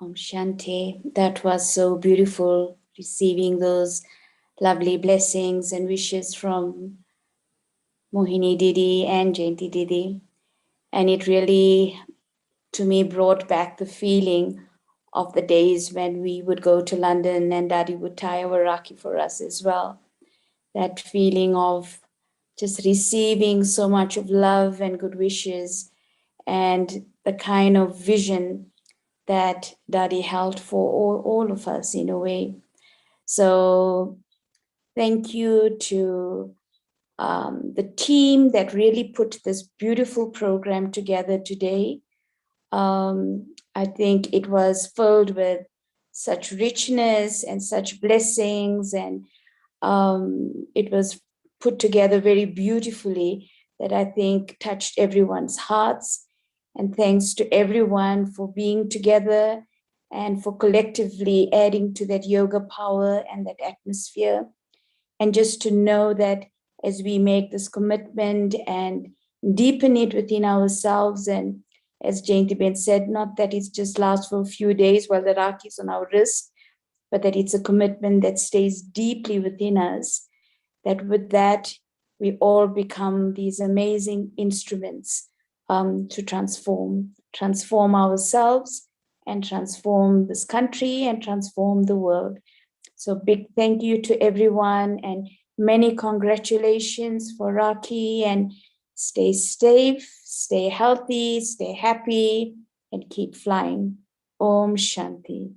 Om Shanti. That was so beautiful, receiving those lovely blessings and wishes from Mohini Didi and Jayanti Didi. And it really, to me, brought back the feeling of the days when we would go to London and Daddy would tie our Rakhi for us as well. That feeling of just receiving so much of love and good wishes, and the kind of vision that Daddy held for all of us in a way. So thank you to the team that really put this beautiful program together today. I think it was filled with such richness and such blessings, and it was put together very beautifully, that I think touched everyone's hearts. And thanks to everyone for being together and for collectively adding to that yoga power and that atmosphere. And just to know that as we make this commitment and deepen it within ourselves, and as Jayanti Ben said, not that it just lasts for a few days while the Rakhi is on our wrist, but that it's a commitment that stays deeply within us, that with that, we all become these amazing instruments to transform ourselves and transform this country and transform the world. So big thank you to everyone, and many congratulations for Rakhi, and stay safe, stay healthy, stay happy, and keep flying. Om Shanti.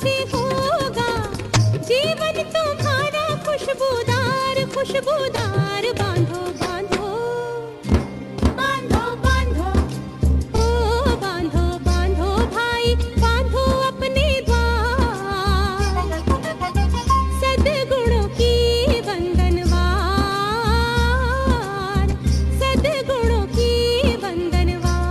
से होगा जीवन तुम्हारा खुशबूदार खुशबूदार। बांधो बांधो बांधो बांधो ओ बांधो बांधो भाई बांधो अपने द्वार। सद्गुणों की वंदनवार सद्गुणों की वंदनवार।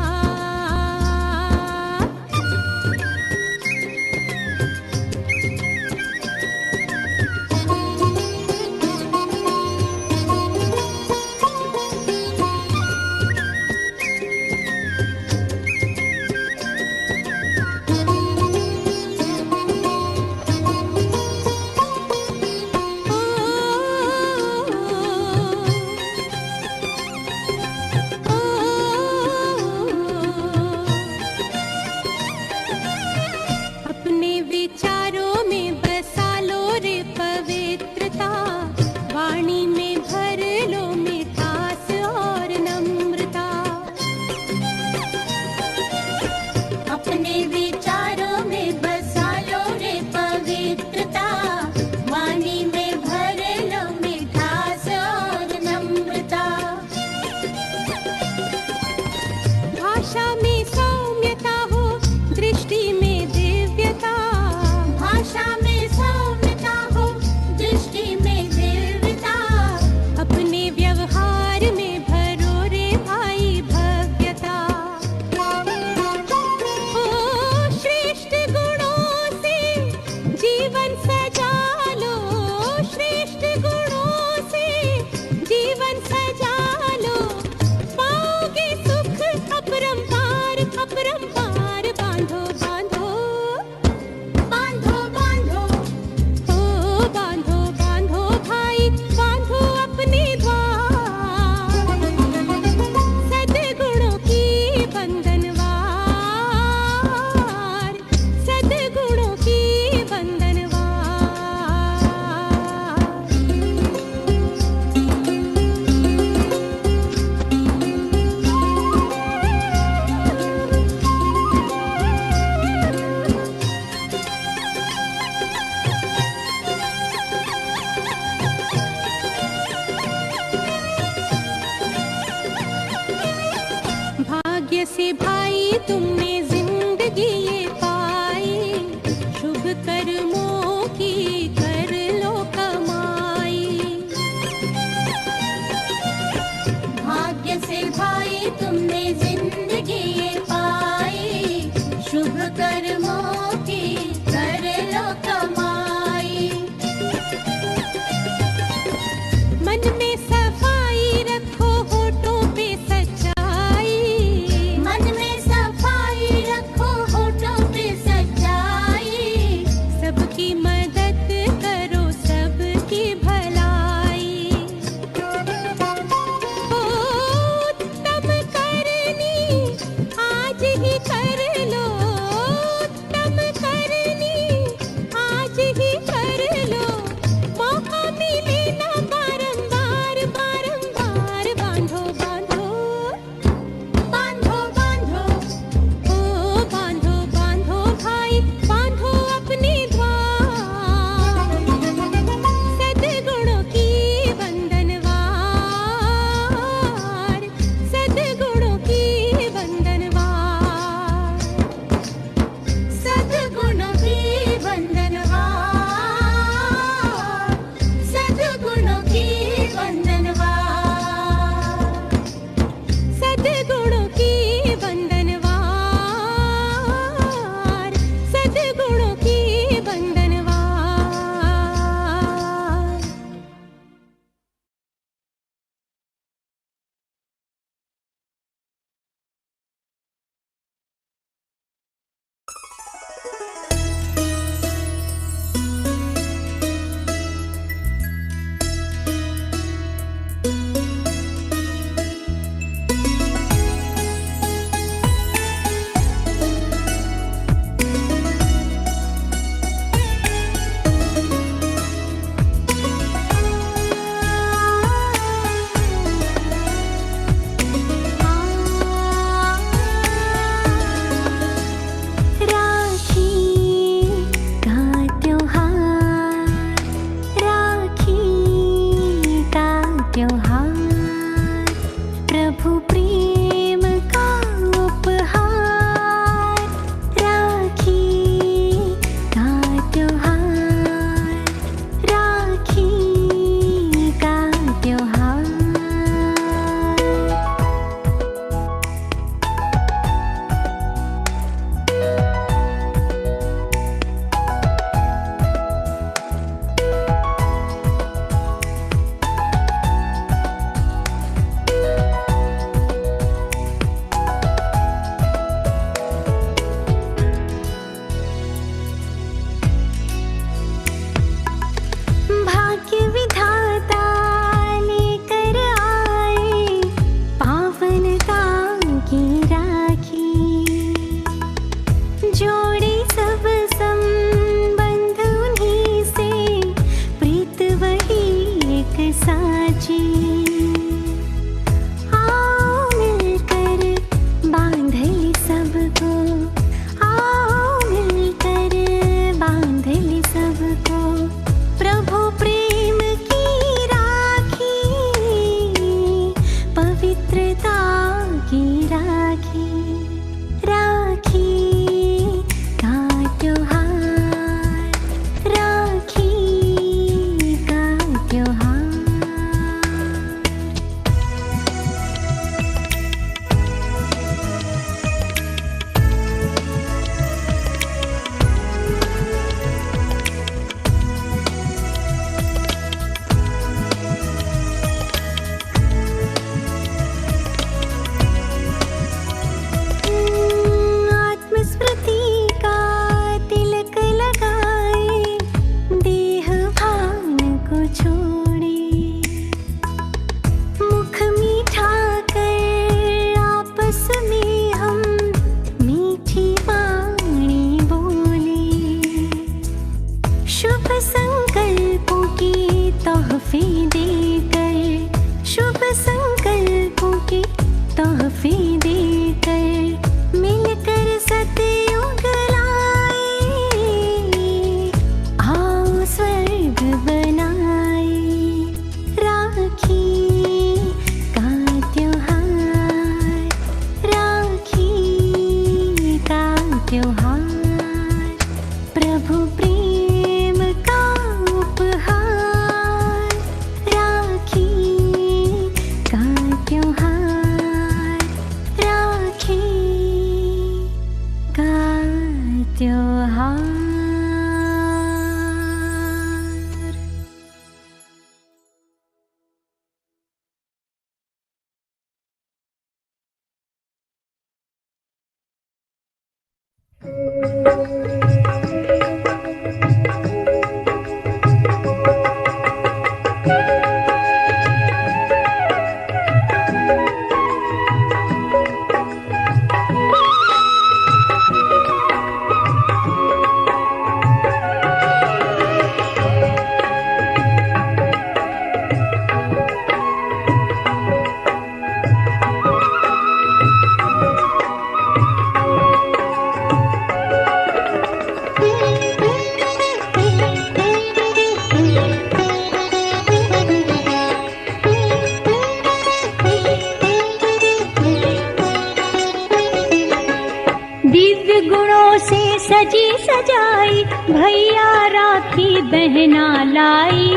दिव्य गुणों से सजी सजाई भैया राखी बहना लाई,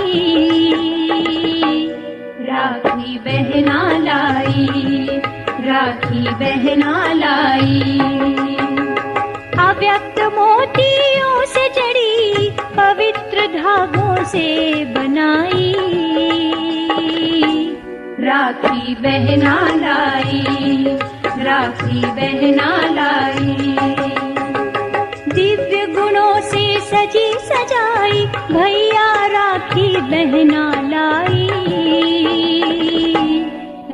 राखी बहना लाई, राखी बहना लाई। अव्यक्त मोतियों से जड़ी पवित्र धागों से बनाई, राखी बहना लाई, राखी बहना लाई। दिव्य गुणों से सजी सजाई भैया राखी बहना लाई,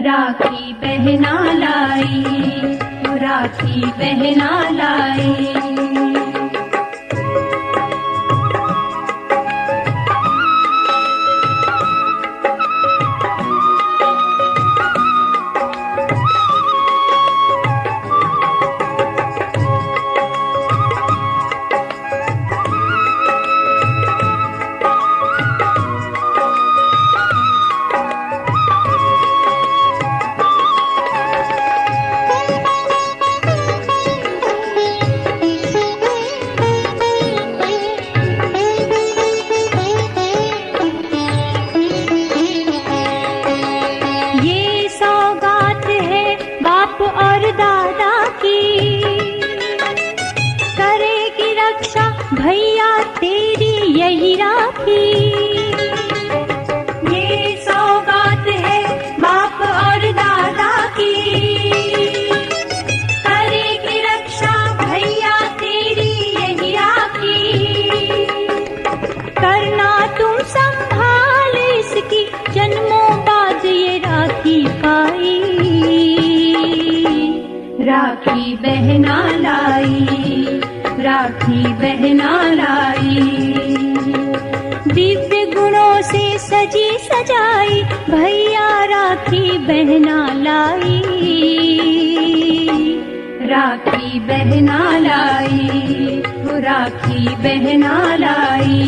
राखी बहना लाई, राखी बहना लाई। भैया तेरी यही राखी, ये सौगात है बाप और दादा की, करेगी रक्षा भैया तेरी यही राखी। करना तुम संभाल इसकी जन्मों बाद ये राखी पाई, राखी बहना लाई, राखी बहना लाई। दिव्य गुणों से सजी सजाई भैया राखी बहना लाई, राखी बहना लाई, राखी बहना लाई।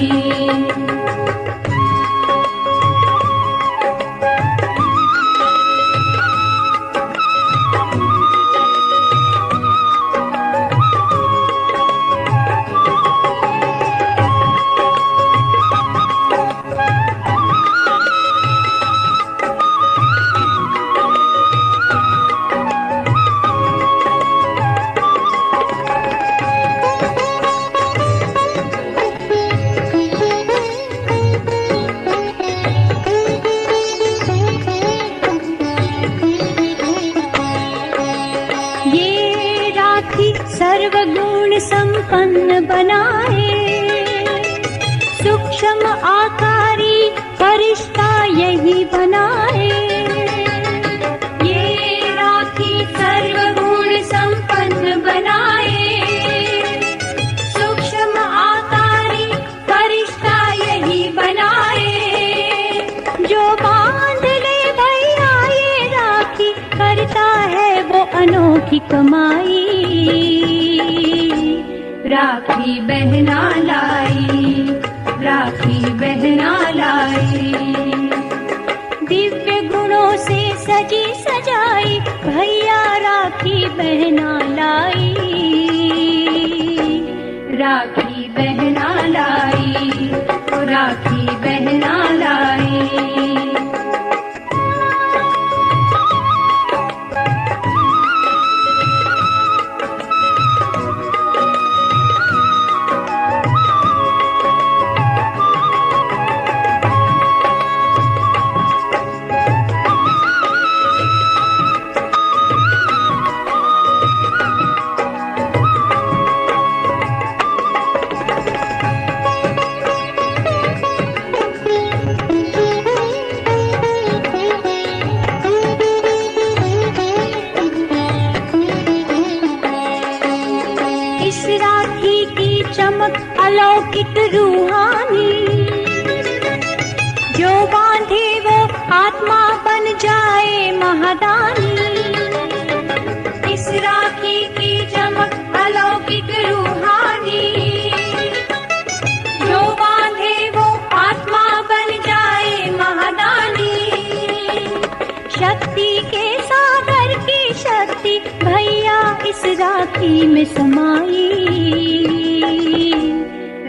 सर्वगुण संपन्न बनाए, सूक्ष्म आकारी फरिश्ता यही बनाए। ये राखी सर्वगुण संपन्न बनाए, सूक्ष्म आकारी फरिश्ता यही बनाए। जो बांध ले भैया ये राखी करता है वो अनोखी कमाई, राखी बहना लाई, राखी बहना लाई। दिव्य गुणों से सजी सजाई भैया राखी बहना लाई, राखी बहना लाई, राखी बहना लाई। एक रूहानी, जो बांधे वो आत्मा बन जाए महादानी। इस राखी की चमक अलौकिक रूहानी, जो बांधे वो आत्मा बन जाए महादानी। शक्ति के सागर की शक्ति भैया इस राखी में समाई।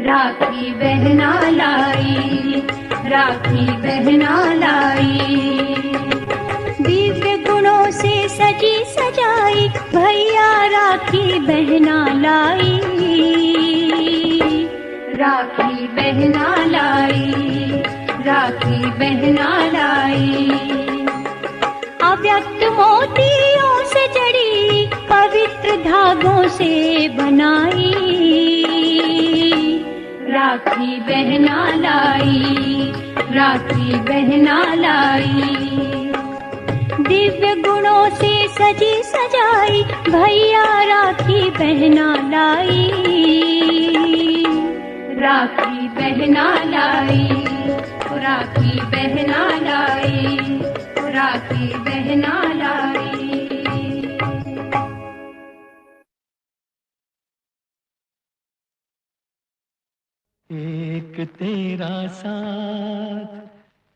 राखी बहना लाई, राखी बहना लाई। दिव्य गुणों से सजी सजाई भैया राखी बहना लाई। राखी बहना लाई, राखी बहना लाई। अव्यक्त मोतियों से जड़ी पवित्र धागों से बनाई। राखी बहना लाई, राखी बहना लाई। दिव्य गुणों से सजी सजाई भैया राखी बहना लाई। राखी बहना लाई, राखी बहना लाई, राखी बहना लाई। एक तेरा साथ,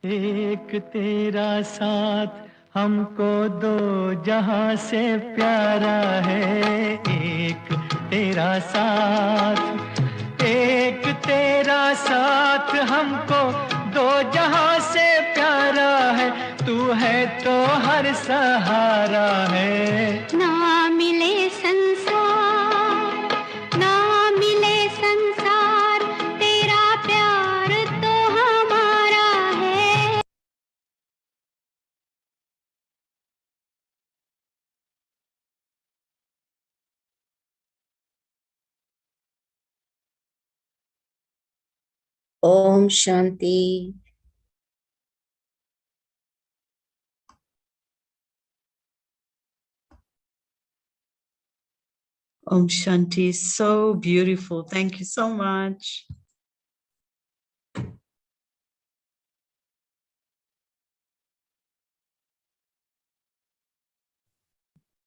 एक तेरा साथ हमको दो जहां से प्यारा है। एक तेरा साथ, एक तेरा साथ हमको दो जहां से प्यारा है। तू है तो हर सहारा है। ना मिले संसार, ना मिले संसार, तेरा प्यार तो हमारा है। Om Shanti. Om Shanti, so beautiful. Thank you so much.